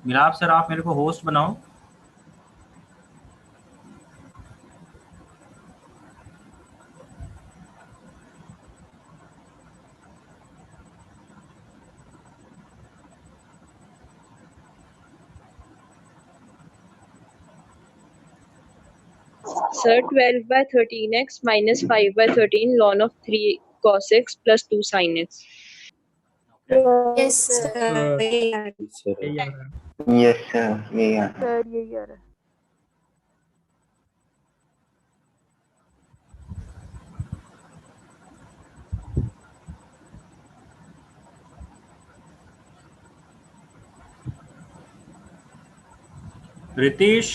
Speaker 1: मिलाप सर आप मेरे को होस्ट बनाओ।
Speaker 3: Sir, 12 by 13x minus 5 by 13 ln of 3 cos x plus 2 sin x.
Speaker 8: Yes, sir.
Speaker 17: यही आ
Speaker 18: यस सर यही आ रहा है।
Speaker 17: सर यही आ रहा है।
Speaker 1: रितीश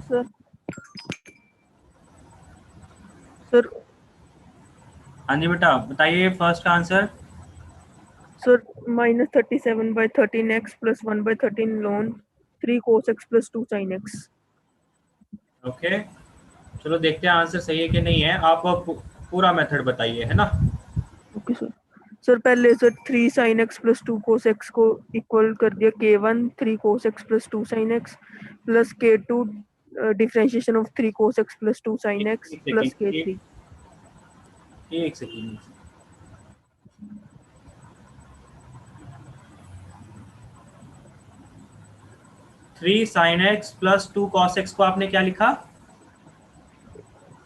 Speaker 17: सर सर
Speaker 1: हाँ जी बेटा बताइए फर्स्ट का answer.
Speaker 17: Sir -37 by 13x plus 1 by 13 ln 3 cos x plus 2 sin x।
Speaker 1: Okay चलो देखते हैं आंसर सही है कि नहीं है। आप पूरा मेथड बताइए है ना।
Speaker 17: Okay sir. सर पहले sir 3 sin x plus 2 cos x को इक्वल कर दिया k1 3 cos x plus 2 sin x plus k2 differentiation of 3 cos x plus 2 sin x plus k3।
Speaker 1: एक second 3 sin x plus 2 cos x को आपने क्या लिखा?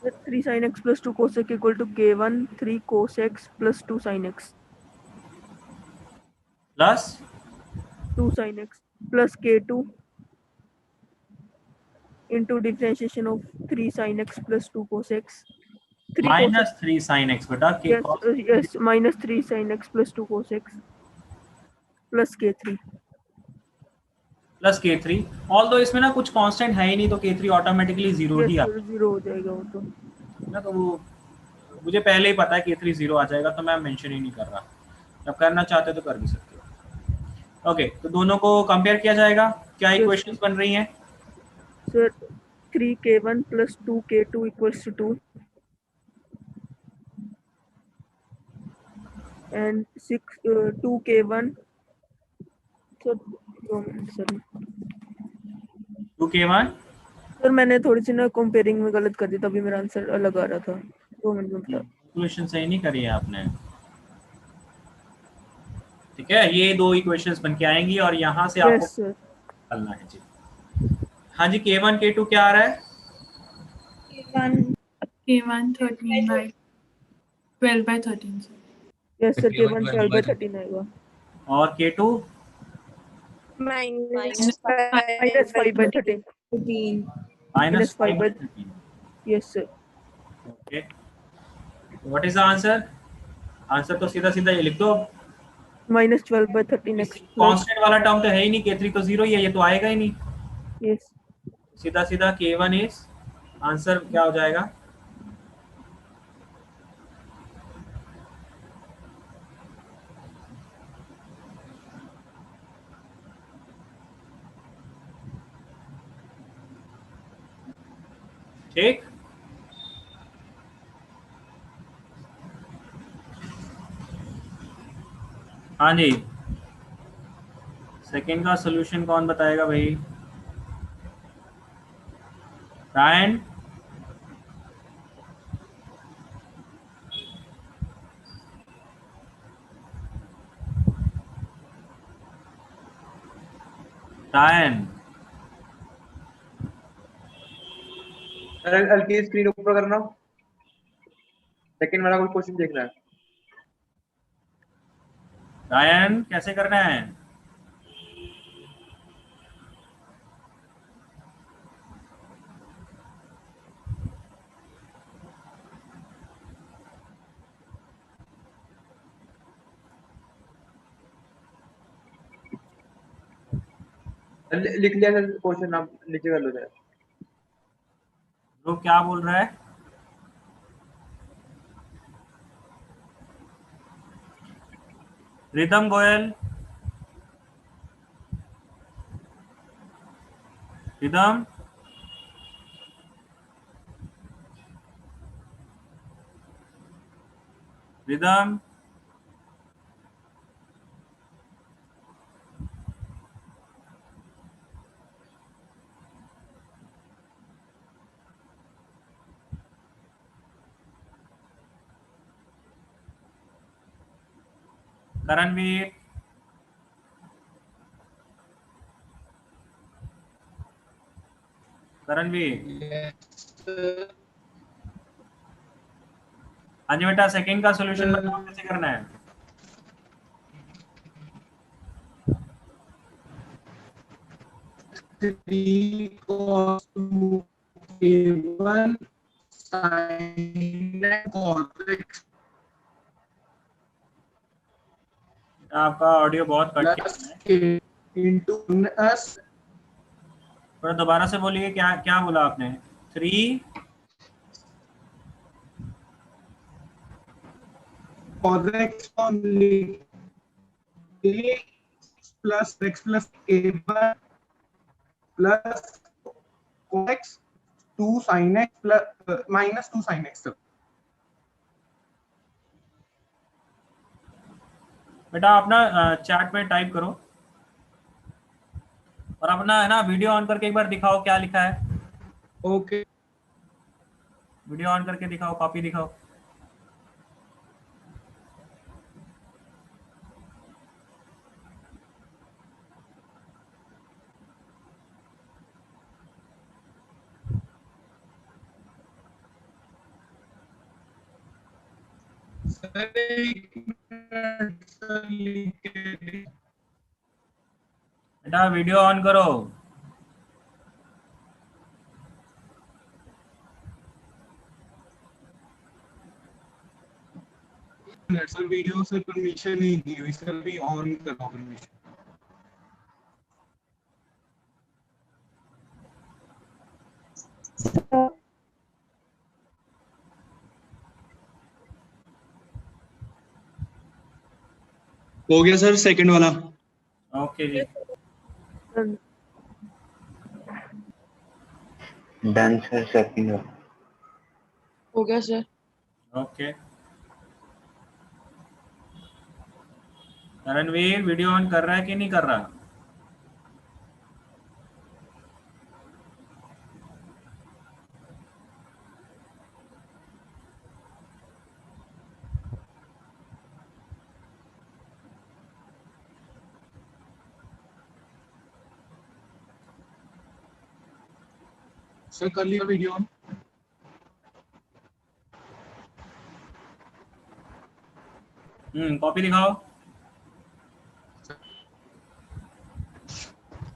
Speaker 17: 3 sin x plus 2 cos x equal to k1 3 cos x plus 2 sin x
Speaker 1: plus
Speaker 17: 2 sin x plus k2 into differentiation of 3 sin x plus 2 cos x
Speaker 1: minus 3 sin x बेटा के
Speaker 17: yes minus 3 sin x plus 2 cos x plus k3
Speaker 1: plus k3 although इसमें ना कुछ constant है ही नहीं तो k3 automatically zero ही आता है।
Speaker 17: जीरो हो जाएगा वो तो
Speaker 1: ना तो वो मुझे पहले ही पता है k3 जीरो आ जाएगा तो मैं मेंशन ही नहीं कर रहा। जब करना चाहते तो कर भी सकते हो। ओके तो दोनों को कंपेयर किया जाएगा। क्या इक्वेशंस बन रही हैं?
Speaker 17: Sir 3k1 plus 2k2 equals to 2 and 2k1 sir
Speaker 1: 2k1
Speaker 17: sir मैंने थोड़ी सी ना कंपेयरिंग में गलत कर दी तभी मेरा आंसर अलग आ रहा था। 2 मिनट में बता।
Speaker 1: इक्वेशन सही नहीं करी है आपने। ठीक है ये दो इक्वेशंस बन के आएंगी और यहाँ से आपको निकालना है जी। हाँ जी k1 k2 क्या आ रहा है?
Speaker 2: k1 13 by 12 by 13 sir.
Speaker 17: Yes sir k1 12 by 13 आएगा
Speaker 1: और k2
Speaker 3: minus
Speaker 17: 5 by 13
Speaker 1: minus 5 by 13।
Speaker 17: yes sir।
Speaker 1: Okay what is the answer? Answer तो सीधा सीधा ये लिख दो।
Speaker 17: -12 by 13x
Speaker 1: कांस्टेंट वाला टर्म तो है ही नहीं k3 तो जीरो ही है ये तो आएगा ही नहीं।
Speaker 17: यस
Speaker 1: सीधा सीधा k1 इज आंसर क्या हो जाएगा? ठीक हाँ जी सेकेंड का सॉल्यूशन कौन बताएगा भाई? रायन रायन
Speaker 14: हल्की स्क्रीन ऊपर करना। सेकंड वाला कोई क्वेश्चन देखना है।
Speaker 1: रायन कैसे करना है?
Speaker 14: लिख लिया सर क्वेश्चन आप नीचे कर लो जरा।
Speaker 1: तो क्या बोल रहा है? रिदम गोयल रिदम रिदम करणवीर, करणवीर। हाँ जी बेटा, सेकंड का सॉल्यूशन बताओ कैसे करना है। आपका ऑडियो बहुत कट है। थोड़ा दोबारा से बोलिए, क्या क्या बोला आपने? 3
Speaker 15: cos x only plus x plus a1 plus cos x 2 sin x plus minus 2 sin x।
Speaker 1: बेटा अपना चैट में टाइप करो और अपना है ना वीडियो ऑन करके एक बार दिखाओ क्या लिखा है।
Speaker 15: ओके,
Speaker 1: वीडियो ऑन करके दिखाओ, कॉपी दिखाओ। बेटा वीडियो ऑन करो।
Speaker 15: सर वीडियो से परमिशन नहीं दी हुई सर, भी ऑन करो परमिशन।
Speaker 5: हो गया सर सेकंड वाला।
Speaker 1: ओके जी,
Speaker 18: डन सर, सेकंड
Speaker 3: हो गया sir.
Speaker 1: Okay. Ranveer video on कर रहा है कि नहीं कर रहा?
Speaker 15: सर कर लिया वीडियो ऑन।
Speaker 1: कॉपी दिखाओ,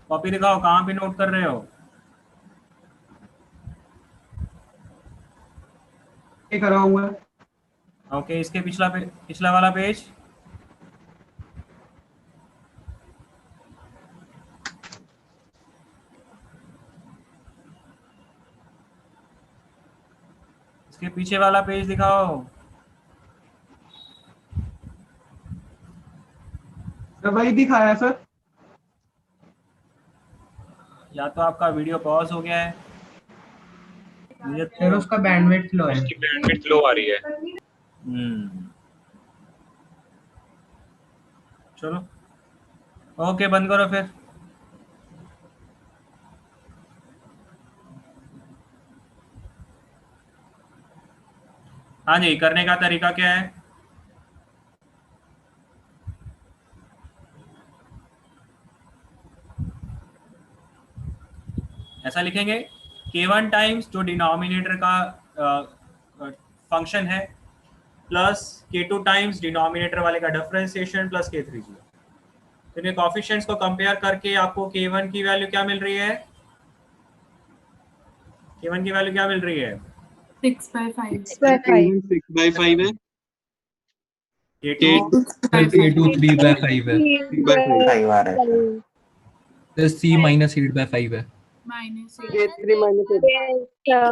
Speaker 1: कॉपी दिखाओ, कहाँ पे नोट कर रहे हो?
Speaker 15: ये करा हुआ है।
Speaker 1: ओके, इसके पिछला वाला पेज। इसके पीछे वाला पेज दिखाओ।
Speaker 15: सर वही दिखाया सर।
Speaker 1: या तो आपका वीडियो पॉज हो गया है, मुझे
Speaker 11: सर उसका बैंडविड्थ लो है।
Speaker 7: उसकी बैंडविड्थ लो आ रही है।
Speaker 1: चलो ओके, बंद करो फिर। हाँ जी, करने का तरीका क्या है? ऐसा लिखेंगे k1 टाइम्स जो डिनोमिनेटर का फंक्शन है प्लस k2 टाइम्स डिनोमिनेटर वाले का डिफरेंशिएशन प्लस k3। तो इनके कोएफिशिएंट्स को कंपेयर करके आपको k1 की वैल्यू क्या मिल रही है? k1 की वैल्यू क्या मिल रही है?
Speaker 8: 6/5
Speaker 5: 6/5 है।
Speaker 11: k2 3/5 है।
Speaker 18: 5 आ रहा है
Speaker 11: तो c माइनस 8/5 है।
Speaker 3: K3 minus 8.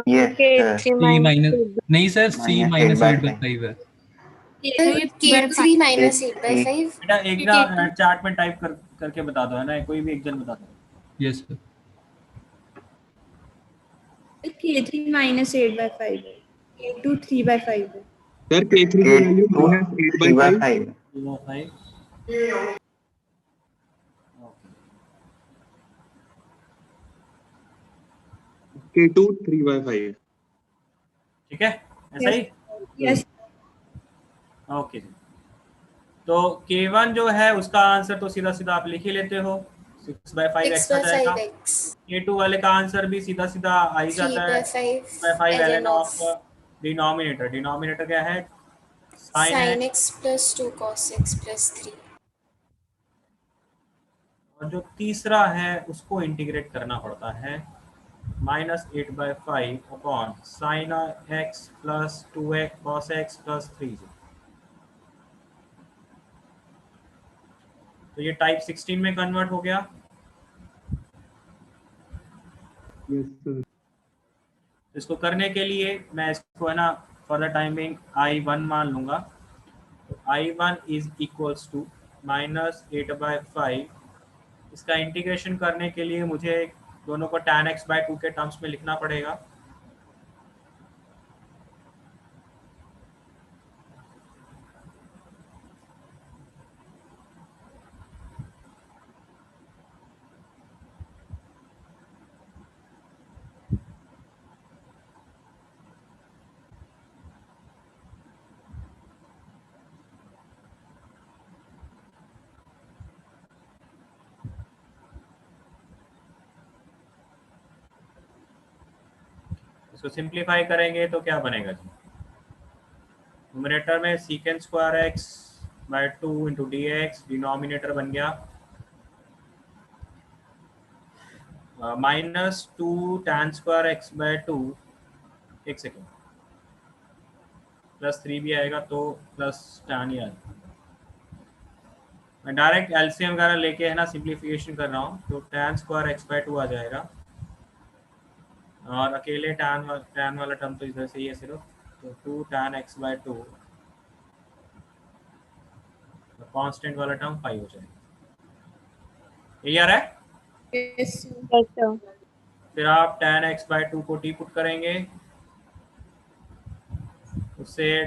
Speaker 18: Yes,
Speaker 3: K3
Speaker 11: c
Speaker 3: minus
Speaker 11: minus
Speaker 3: 8.
Speaker 11: नहीं सर, c माइनस 8/5 है।
Speaker 8: K3 minus 8/5।
Speaker 1: बेटा एक ना चार्ट में टाइप करके बता दो, है ना, कोई भी एक जन बता दो।
Speaker 11: Yes sir.
Speaker 16: K3 minus 8/5 है। K2 3/5 है।
Speaker 5: सर k3 की वैल्यू -8/5 k2 3/5।
Speaker 1: ठीक है, ऐसा ही।
Speaker 16: Yes.
Speaker 1: ओके जी। तो K1 जो है उसका आंसर तो सीधा सीधा आप लिख ही लेते हो, 6/5x आ जाएगा। K2 वाले का आंसर भी सीधा सीधा आ ही जाता है, 3/5 ln ऑफ डिनोमिनेटर। डिनोमिनेटर क्या है?
Speaker 8: sin x plus 2 cos x plus 3।
Speaker 1: और जो तीसरा है उसको इंटीग्रेट करना पड़ता है, -8/5 upon sin x plus 2x cos x plus 3। तो ये टाइप 16 में कन्वर्ट हो गया।
Speaker 5: Yes sir.
Speaker 1: इसको करने के लिए मैं इसको है ना for the time being I1 मान लूंगा। तो I1 इज इक्वल्स टू -8/5। इसका इंटीग्रेशन करने के लिए मुझे दोनों को tan x/2 के टर्म्स में लिखना पड़ेगा। इसको सिंप्लीफाई करेंगे तो क्या बनेगा जी? न्यूमरेटर में secant square x/2 into dx, denominator बन गया -2 tan स्क्वायर x/2, एक सेकेंड, +3 भी आएगा तो प्लस tan ही आएगा। मैं डायरेक्ट एलसीएम वगैरह लेके है ना सिंप्लीफिकेशन कर रहा हूँ, तो tan स्क्वायर x/2 आ जाएगा और अकेले tan वाला टर्म तो इधर से ही है सिर्फ, तो 2 tan x/2, कांस्टेंट वाला टर्म 5 हो जाएगा। यही आ रहा है?
Speaker 3: Yes, sir.
Speaker 1: फिर आप tan x/2 को टी पुट करेंगे, उससे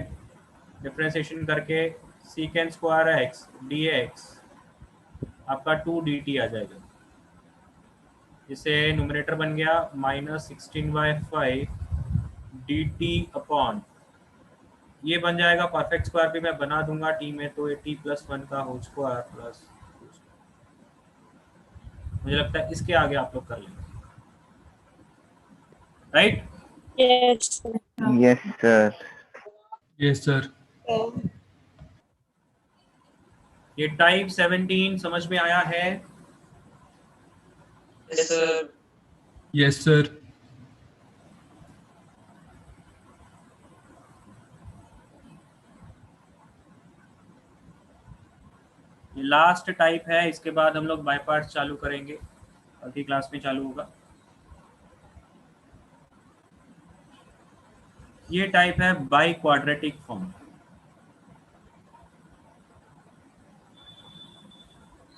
Speaker 1: डिफरेंशिएशन करके सीकेंड स्क्वायर x dx आपका 2 dt आ जाएगा, जिसे न्यूमरेटर बन गया -16/5 dt अपॉन, ये बन जाएगा परफेक्ट स्क्वायर भी मैं बना दूंगा टी में, तो ये t+1 का होल स्क्वायर प्लस, मुझे लगता है इसके आगे आप लोग कर लेंगे, right?
Speaker 3: Yes,
Speaker 18: yes sir.
Speaker 11: Yes sir.
Speaker 1: ये टाइप 17 समझ में आया है?
Speaker 13: Yes sir.
Speaker 11: Yes sir.
Speaker 1: ये लास्ट टाइप है, इसके बाद हम लोग बाय पार्ट्स चालू करेंगे, अगली क्लास में चालू होगा। ये टाइप है बाई क्वाड्रेटिक फॉर्म।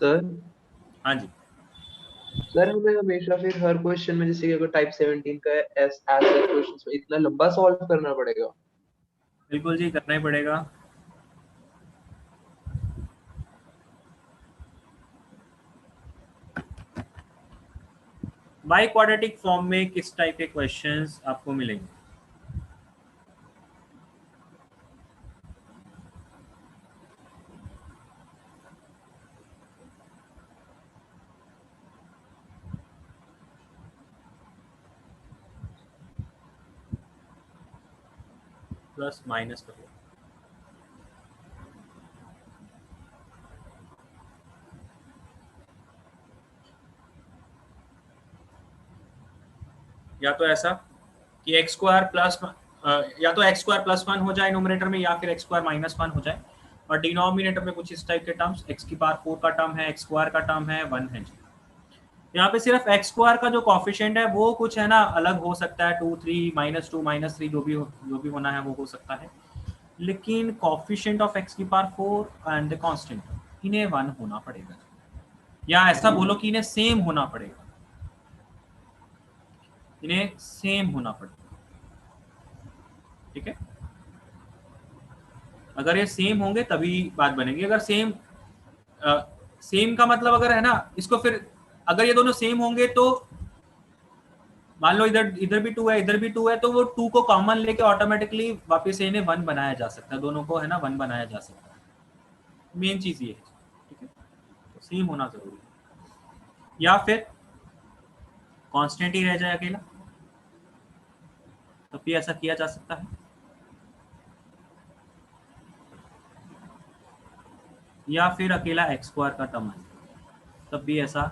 Speaker 14: सर
Speaker 1: हाँ जी
Speaker 14: सर, हमें हमेशा फिर हर क्वेश्चन में, जैसे कि अगर टाइप 17 का ऐसे क्वेश्चंस में इतना लंबा सॉल्व करना पड़ेगा?
Speaker 1: बिल्कुल जी, करना ही पड़ेगा। बाई क्वाड्रेटिक फॉर्म में किस टाइप के क्वेश्चंस आपको मिलेंगे? प्लस माइनस कर लो। या तो ऐसा कि एक्स स्क्वायर प्लस या तो एक्स स्क्वायर +1 हो जाए न्यूमरेटर में, या फिर एक्स स्क्वायर -1 हो जाए, और डिनोमिनेटर में कुछ इस टाइप के टर्म्स, एक्स की पावर 4 का टर्म है, एक्स स्क्वायर का टर्म है, 1 है। यहाँ पे सिर्फ एक्स स्क्वायर का जो कॉफिशिएंट है वो कुछ है ना अलग हो सकता है, 2 3 -2 -3 जो भी होना है वो हो सकता है, लेकिन कॉफिशिएंट ऑफ एक्स की पावर 4 एंड द कांस्टेंट इन्हें 1 होना पड़ेगा, या ऐसा बोलो कि इन्हें सेम होना पड़ेगा, इन्हें सेम होना पड़ेगा। ठीक है, अगर ये सेम होंगे तभी बात बनेगी। अगर सेम का मतलब अगर है ना, इसको फिर अगर ये दोनों सेम होंगे तो मान लो इधर भी 2 है, इधर भी 2 है, तो वो 2 को कॉमन लेके ऑटोमेटिकली वापस इन्हें 1 बनाया जा सकता है, दोनों को है ना 1 बनाया जा सकता है। मेन चीज ये है, ठीक है, तो सेम होना जरूरी है। या फिर कांस्टेंट ही रह जाए अकेला, तब भी ऐसा किया जा सकता है। या फिर अकेला एक्स स्क्वायर का टर्म है, तब भी ऐसा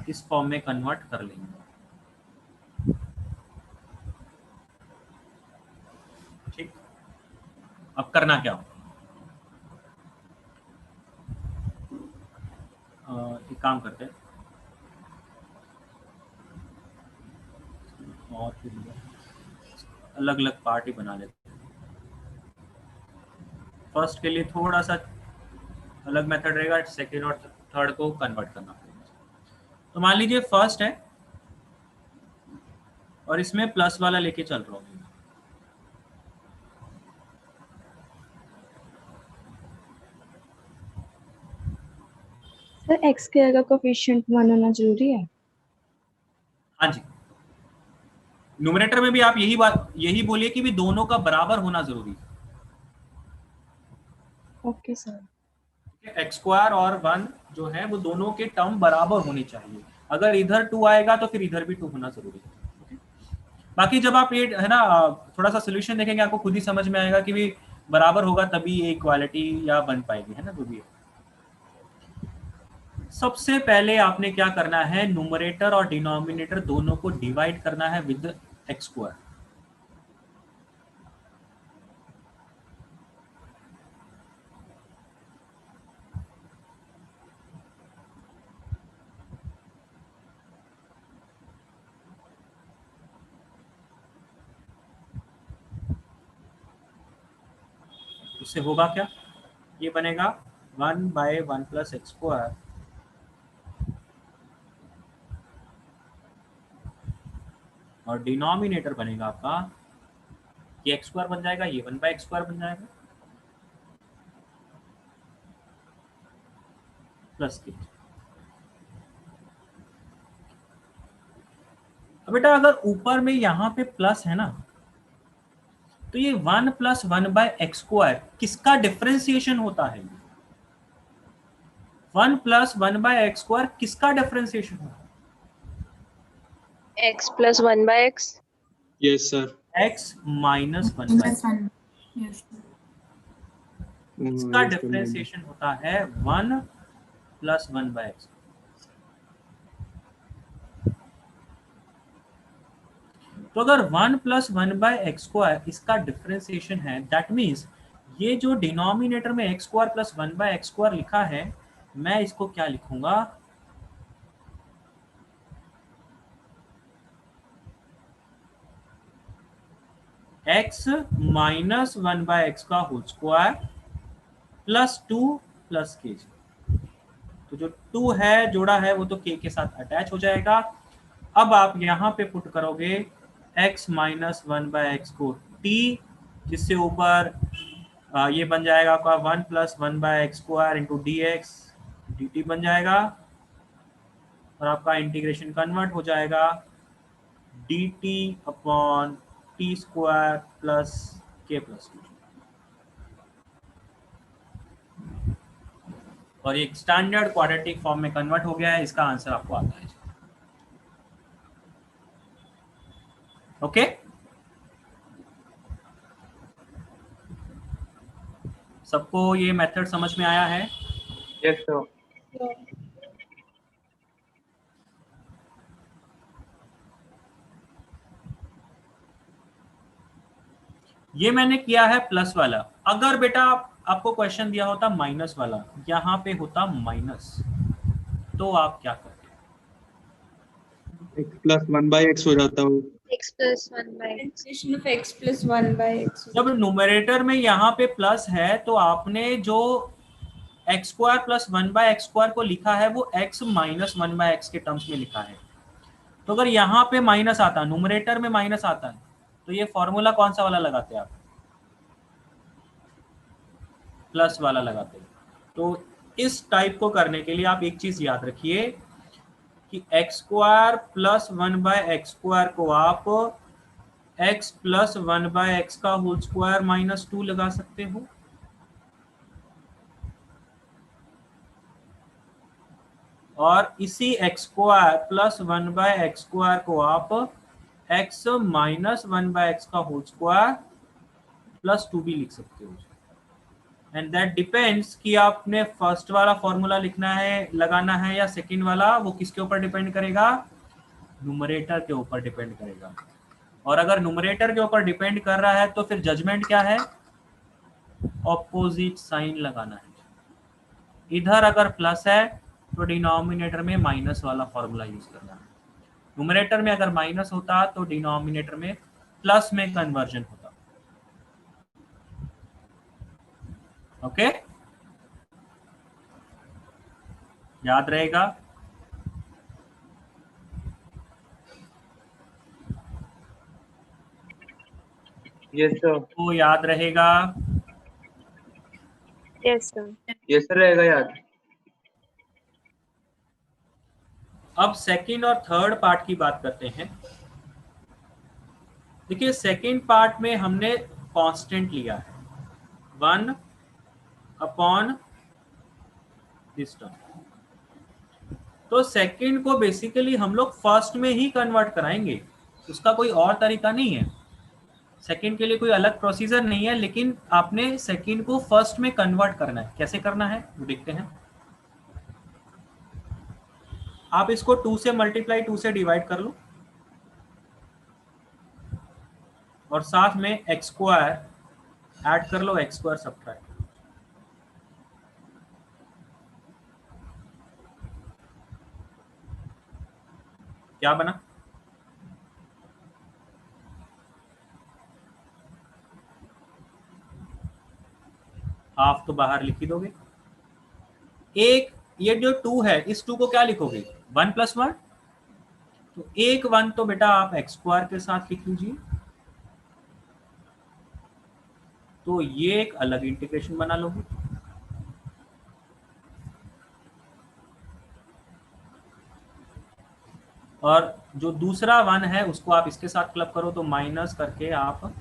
Speaker 1: इस फॉर्म में कन्वर्ट कर लेंगे। ठीक, अब करना क्या हो, एक काम करते हैं और अलग अलग पार्ट ही बना लेते हैं। फर्स्ट के लिए थोड़ा सा अलग मेथड रहेगा, सेकेंड और थर्ड को कन्वर्ट करना पड़ेगा। तो मान लीजिए फर्स्ट है और इसमें प्लस वाला लेके चल रहा हूँ।
Speaker 9: सर एक्स स्क्वायर का कोफिशिएंट 1 होना जरूरी है?
Speaker 1: हाँ जी, न्यूमरेटर में भी आप यही बोलिए कि भी दोनों का बराबर होना जरूरी है।
Speaker 9: Okay sir.
Speaker 1: एक्स स्क्वायर और 1 जो है वो दोनों के टर्म बराबर होने चाहिए। अगर इधर 2 आएगा तो फिर इधर भी 2 होना जरूरी है। ओके? बाकी जब आप ये है ना थोड़ा सा सोल्यूशन देखेंगे आपको खुद ही समझ में आएगा कि भी बराबर होगा तभी ये इक्वालिटी या बन पाएगी, है ना, जो भी है। सबसे पहले आपने क्या करना है, न्यूमरेटर और डिनोमिनेटर दोनों को डिवाइड करना है विद एक्स स्क्वायर। उससे होगा क्या, ये बनेगा 1/1 + x स्क्वायर और डिनोमिनेटर बनेगा आपका, ये एक्स स्क्वायर बन जाएगा, ये 1/x स्क्वायर बन जाएगा प्लस के। अब बेटा अगर ऊपर में यहाँ पे प्लस है ना, तो ये 1 + 1/x स्क्वायर किसका डिफरेंशिएशन होता है? 1 + 1/x स्क्वायर किसका डिफरेंशिएशन होता है?
Speaker 3: x + 1/x।
Speaker 5: Yes sir.
Speaker 1: x - 1/x इसका डिफरेंशिएशन होता है 1 + 1/x। तो अगर 1 + 1/x स्क्वायर इसका डिफरेंशिएशन है, दैट मीन्स ये जो डिनोमिनेटर में x स्क्वायर + 1/x स्क्वायर लिखा है, मैं इसको क्या लिखूंगा, x - 1/x का होल स्क्वायर +2 + k। तो जो 2 है जोड़ा है वो तो k के साथ अटैच हो जाएगा। अब आप यहाँ पे पुट करोगे x - 1/x को t, जिससे ऊपर ये बन जाएगा आपका 1 + 1/x square into dx dt बन जाएगा और आपका इंटीग्रेशन कन्वर्ट हो जाएगा dt/t² + k + 2 और एक स्टैंडर्ड क्वाड्रेटिक फॉर्म में कन्वर्ट हो गया है। इसका आंसर आपको आता है। ओके, सबको ये मेथड समझ में आया है?
Speaker 14: Yes sir.
Speaker 1: ये मैंने किया है प्लस वाला। अगर बेटा आपको क्वेश्चन दिया होता माइनस वाला, यहाँ पे होता माइनस, तो आप क्या करते?
Speaker 5: x + 1/x हो जाता हो।
Speaker 3: x + 1/x
Speaker 2: of x + 1/x।
Speaker 1: जब न्यूमरेटर में यहाँ पे प्लस है तो आपने जो x स्क्वायर + 1/x स्क्वायर को लिखा है वो x - 1/x के टर्म्स में लिखा है। तो अगर यहाँ पे माइनस आता, न्यूमरेटर में माइनस आता है, तो ये फॉर्मूला कौन सा वाला लगाते हैं आप? प्लस वाला लगाते हैं। तो इस टाइप को करने के लिए आप एक चीज याद रखिए कि x स्क्वायर + 1/x स्क्वायर को आप x + 1/x का होल स्क्वायर -2 लगा सकते हो, और इसी x square plus 1/x square को आप x माइनस 1/x का होल स्क्वायर प्लस 2 भी लिख सकते हो। एंड दैट डिपेंड्स कि आपने फर्स्ट वाला फॉर्मूला लिखना है, लगाना है, या सेकंड वाला, वो किसके ऊपर डिपेंड करेगा? न्यूमरेटर के ऊपर डिपेंड करेगा। और अगर न्यूमरेटर के ऊपर डिपेंड कर रहा है तो फिर जजमेंट क्या है? ऑपोजिट साइन लगाना है। इधर अगर प्लस है तो डिनोमिनेटर में माइनस वाला फॉर्मूला यूज करना है। न्यूमरेटर में अगर माइनस होता तो डिनोमिनेटर में प्लस में कन्वर्जन होता। ओके, याद रहेगा?
Speaker 14: Yes sir.
Speaker 1: तो याद रहेगा?
Speaker 3: Yes sir.
Speaker 14: यस सर रहेगा याद।
Speaker 1: अब सेकंड और थर्ड पार्ट की बात करते हैं। देखिए सेकंड पार्ट में हमने कांस्टेंट लिया है 1 अपॉन दिस टर्म। तो सेकंड को बेसिकली हम लोग फर्स्ट में ही कन्वर्ट कराएंगे, उसका कोई और तरीका नहीं है। सेकंड के लिए कोई अलग प्रोसीजर नहीं है, लेकिन आपने सेकंड को फर्स्ट में कन्वर्ट करना है। कैसे करना है वो देखते हैं। आप इसको 2 से मल्टीप्लाई 2 से डिवाइड कर लो और साथ में एक्स स्क्वायर ऐड कर लो, एक्स स्क्वायर सब्ट्रैक्ट। क्या बना? हाफ तो बाहर लिख ही दोगे। एक ये जो 2 है, इस 2 को क्या लिखोगे? 1 + 1। तो एक 1 तो बेटा आप एक्स स्क्वायर के साथ लिख लीजिए। तो ये एक अलग इंटीग्रेशन बना लोगे। और जो दूसरा 1 है उसको आप इसके साथ क्लब करो, तो माइनस करके आप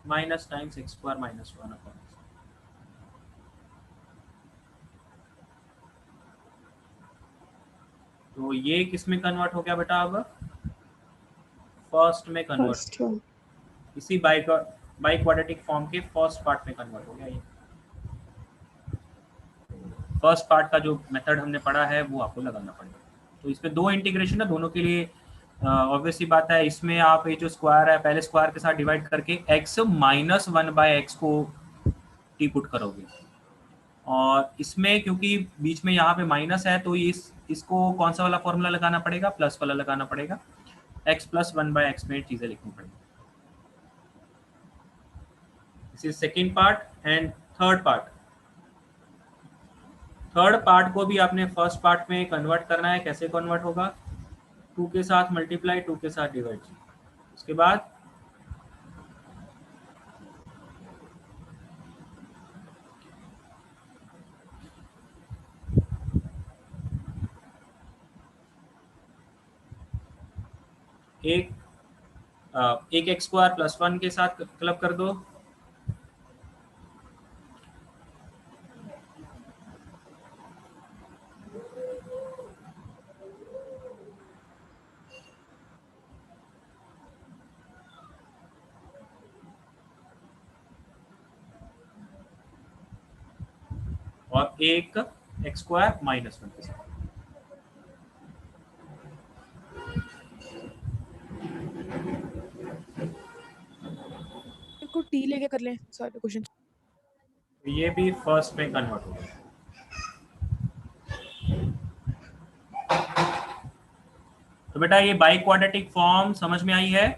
Speaker 1: minus times x square minus 1 upon. तो ये किस में कन्वर्ट हो गया बेटा? अब फर्स्ट में कन्वर्ट, इसी बाई क्वाड्रेटिक फॉर्म के फर्स्ट पार्ट में कन्वर्ट हो गया। ये फर्स्ट पार्ट का जो मेथड हमने पढ़ा है वो आपको लगाना पड़ेगा। तो इस पे 2 इंटीग्रेशन है, दोनों के लिए ऑब्वियसली बात है। इसमें आप ये जो स्क्वायर है पहले स्क्वायर के साथ डिवाइड करके x माइनस 1/x को टी पुट करोगे, और इसमें क्योंकि बीच में यहाँ पे माइनस है तो इसको कौन सा वाला फॉर्मूला लगाना पड़ेगा? प्लस वाला लगाना पड़ेगा। x + 1/x में चीजें लिखनी पड़ेगी। This is second part. And third part, third part को भी आपने फर्स्ट पार्ट में कन्वर्ट करना है। कैसे कन्वर्ट होगा? 2 के साथ मल्टीप्लाई, 2 के साथ डिवाइड। उसके बाद एक एक्स स्क्वायर प्लस 1 के साथ क्लब कर दो। और एक एक्स स्क्वायर माइनस 1 के साथ।
Speaker 2: को टी लेके कर लें सारे क्वेश्चन।
Speaker 1: ये भी फर्स्ट में कन्वर्ट हो गया। तो बेटा ये बाई क्वाड्रेटिक फॉर्म समझ में आई है?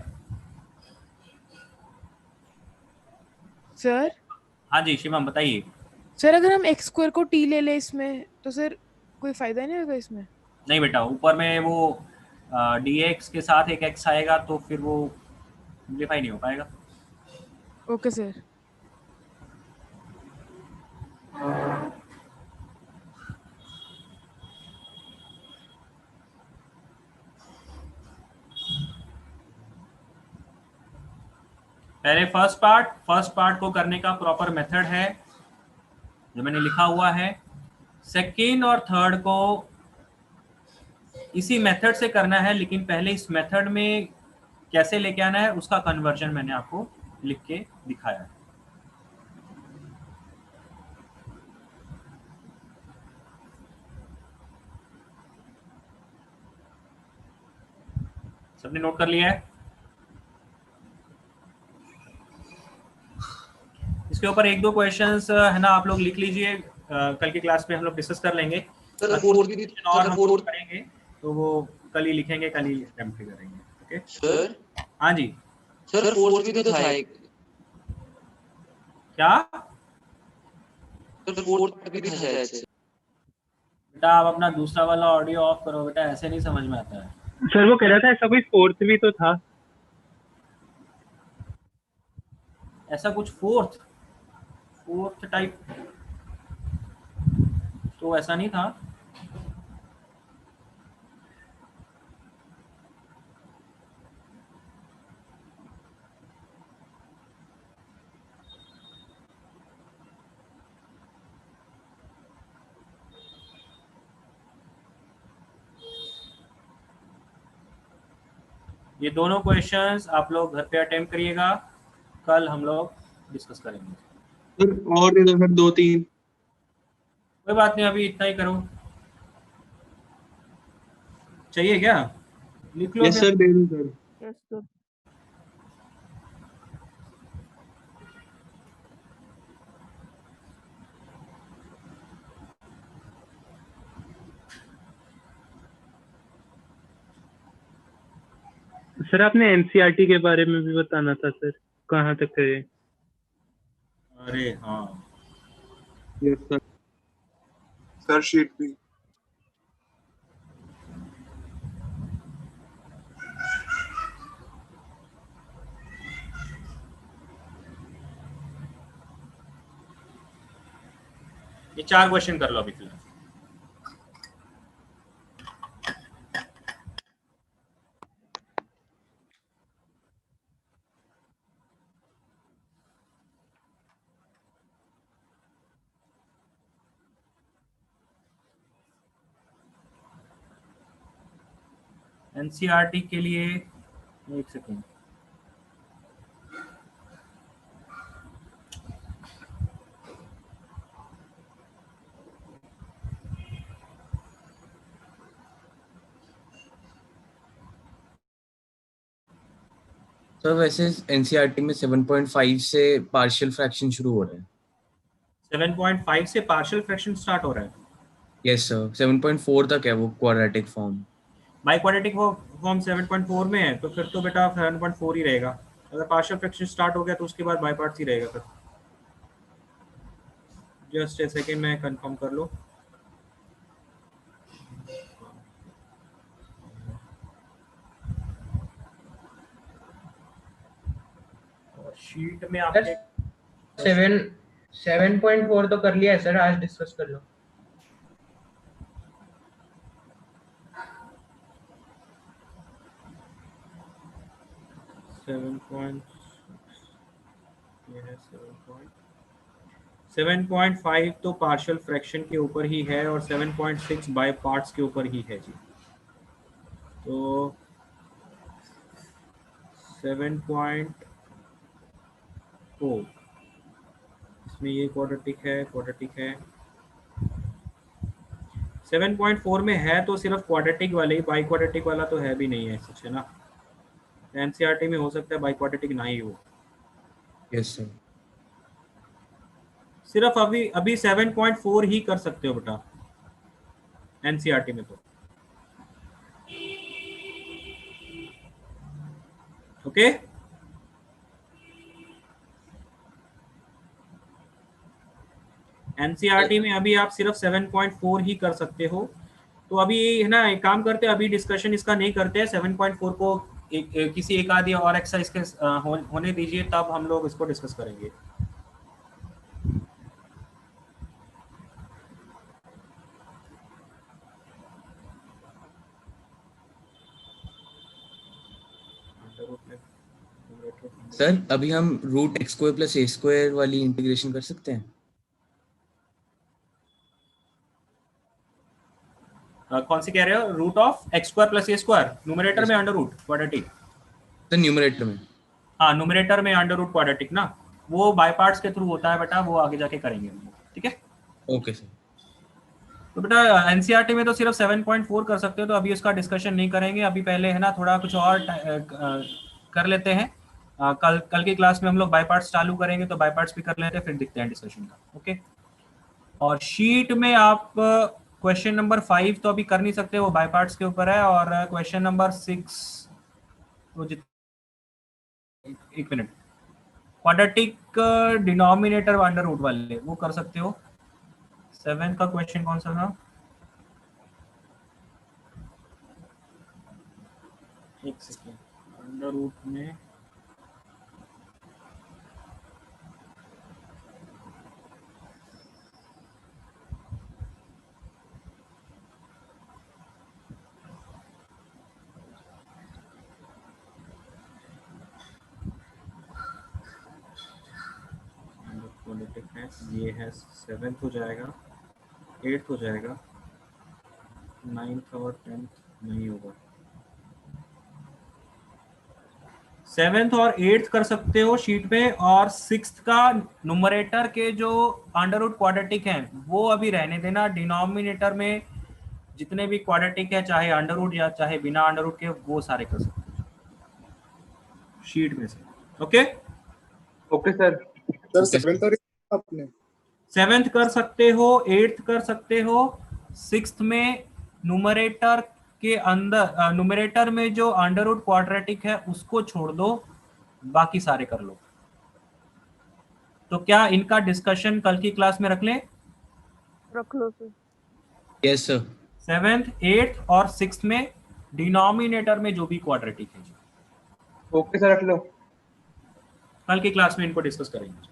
Speaker 2: सर
Speaker 1: हाँ जी शिवम बताइए।
Speaker 2: सर अगर हम एक्स स्क्वायर को टी ले ले इसमें तो सर कोई फायदा नहीं होगा इसमें?
Speaker 1: नहीं बेटा, ऊपर में वो dx के साथ एक x आएगा तो फिर वो सिंप्लीफाई नहीं हो पाएगा।
Speaker 2: Okay sir.
Speaker 1: पहले फर्स्ट पार्ट को करने का प्रॉपर मेथड है जो मैंने लिखा हुआ है। सेकेंड और थर्ड को इसी मेथड से करना है, लेकिन पहले इस मेथड में कैसे लेके आना है उसका कन्वर्जन मैंने आपको लिख के दिखाया है। सबने नोट कर लिया है? इसके ऊपर एक दो क्वेश्चंस है ना आप लोग लिख लीजिए, कल की क्लास में हम लोग डिस्कस कर लेंगे।
Speaker 13: सर
Speaker 1: और हम लोग करेंगे तो वो कल ही लिखेंगे, कल ही अटेम्प्ट करेंगे। Okay
Speaker 13: sir?
Speaker 1: हाँ जी
Speaker 13: सर फोर्थ भी तो था एक।
Speaker 1: क्या?
Speaker 13: सर फोर्थ भी था शायद से।
Speaker 1: बेटा आप अपना दूसरा वाला ऑडियो ऑफ करो बेटा, ऐसे नहीं समझ में आता है।
Speaker 12: सर वो कह रहा था ऐसा कोई फोर्थ भी तो था।
Speaker 1: ऐसा कुछ फोर्थ टाइप तो ऐसा नहीं था। ये दोनों क्वेश्चंस आप लोग घर पे अटेम्प्ट करिएगा, कल हम लोग डिस्कस करेंगे।
Speaker 5: सर और दे दो सर 2-3।
Speaker 1: कोई बात नहीं, अभी इतना ही करो। चाहिए क्या? लिख लो।
Speaker 5: यस सर दे दो सर।
Speaker 17: Yes sir.
Speaker 12: सर आपने एनसीईआरटी के बारे में भी बताना था सर, कहाँ तक है?
Speaker 1: अरे हाँ
Speaker 5: यस सर। सर शीट भी।
Speaker 1: ये 4 क्वेश्चन कर लो अभी फिलहाल। एनसीईआरटी के लिए एक सेकेंड।
Speaker 19: सर वैसे एनसीईआरटी में 7.5 से पार्शियल फ्रैक्शन शुरू हो रहे हैं।
Speaker 1: 7.5 से पार्शियल फ्रैक्शन स्टार्ट हो रहा है?
Speaker 19: यस सर, 7.4 तक है वो quadratic form.
Speaker 1: By quadratic form 7.4 में है, तो फिर तो बेटा 7.4 ही रहेगा। अगर पार्शियल फ्रैक्शन स्टार्ट हो गया तो उसके बाद बाई पार्ट्स ही रहेगा। फिर जस्ट ए सेकेंड में कंफर्म कर लो। शीट में आपने
Speaker 14: 7.4 तो कर लिया है सर, आज डिस्कस कर लो।
Speaker 1: सेवन पॉइंट 5 तो पार्शियल फ्रैक्शन के ऊपर ही है और 7.6 बाय पार्ट्स के ऊपर ही है जी। तो 7.4 इसमें ये क्वाड्रेटिक है 7.4 में है तो सिर्फ क्वाड्रेटिक वाले ही, बाई क्वाड्रेटिक वाला तो है भी नहीं है सच है ना। एनसीईआरटी में हो सकता है बाई क्वाड्रेटिक ना ही हो।
Speaker 19: Yes sir.
Speaker 1: सिर्फ अभी 7.4 ही कर सकते हो बेटा एनसीईआरटी में तो। ओके एनसीईआरटी में अभी आप सिर्फ 7.4 ही कर सकते हो। तो अभी है ना एक काम करते हैं, अभी डिस्कशन इसका नहीं करते हैं। 7.4 को किसी एक आदि और एक्सरसाइज के होने दीजिए, तब हम लोग इसको डिस्कस करेंगे।
Speaker 19: सर अभी हम root x square plus A square वाली इंटीग्रेशन कर सकते हैं?
Speaker 1: कौन सी कह रहे हो? Root of x square plus A square, numerator में अंडर रूट क्वाड्रेटिक।
Speaker 19: तो न्यूमरेटर में,
Speaker 1: हाँ न्यूमरेटर में अंडर रूट क्वाड्रेटिक ना, वो बाय पार्ट्स के थ्रू होता है बेटा, वो आगे जाके करेंगे हम लोग, ठीक है।
Speaker 19: Okay sir.
Speaker 1: तो बेटा एनसीईआरटी में तो सिर्फ 7.4 कर सकते हो, तो अभी उसका डिस्कशन नहीं करेंगे, अभी पहले है ना थोड़ा कुछ और कर लेते हैं। कल की क्लास में हम लोग बाय पार्ट्स चालू करेंगे, तो बाय पार्ट्स भी कर लेते हैं, फिर दिखते हैं डिस्कशन का, ओके। और शीट में आप क्वेश्चन नंबर 5 तो अभी कर नहीं सकते, वो बाय पार्ट्स के ऊपर है, और क्वेश्चन नंबर 6 तो एक minute, quadratic denominator under root वाले वो कर सकते हो। 7 का क्वेश्चन कौन सा था? एक सेकेंड, अंडर रूट में ये है 7th हो जाएगा, 8th हो जाएगा, 9th और 10th नहीं होगा। 7th और 8th कर सकते हो शीट पे, और 6th का न्यूमरेटर के जो अंडर रूट क्वाड्रेटिक हैं वो अभी रहने देना। डिनोमिनेटर में जितने भी क्वाड्रेटिक है, चाहे अंडर रूट या चाहे बिना अंडर रूट के, वो सारे कर सकते हो शीट में से, okay.
Speaker 14: Okay sir.
Speaker 20: Sir 7th और आपने
Speaker 1: 7th कर सकते हो, 8th कर सकते हो, 6th में न्यूमरेटर के अंदर न्यूमरेटर में जो अंडर रूट क्वाड्रेटिक है उसको छोड़ दो, बाकी सारे कर लो। तो क्या इनका डिस्कशन कल की क्लास में रख लें?
Speaker 17: रख लो sir.
Speaker 19: Yes sir.
Speaker 1: 7th, 8th और 6th में डिनोमिनेटर में जो भी क्वाड्रेटिक है।
Speaker 14: ओके सर, रख लो।
Speaker 1: कल की क्लास में इनको डिस्कस करेंगे।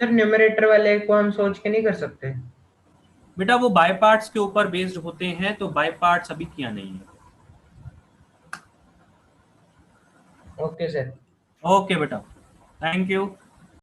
Speaker 21: सर न्यूमरेटर वाले को हम सोच के नहीं कर सकते?
Speaker 1: बेटा वो बाय पार्ट्स के ऊपर बेस्ड होते हैं, तो बाय पार्ट्स अभी किया नहीं है।
Speaker 21: Okay sir.
Speaker 1: ओके बेटा, थैंक यू।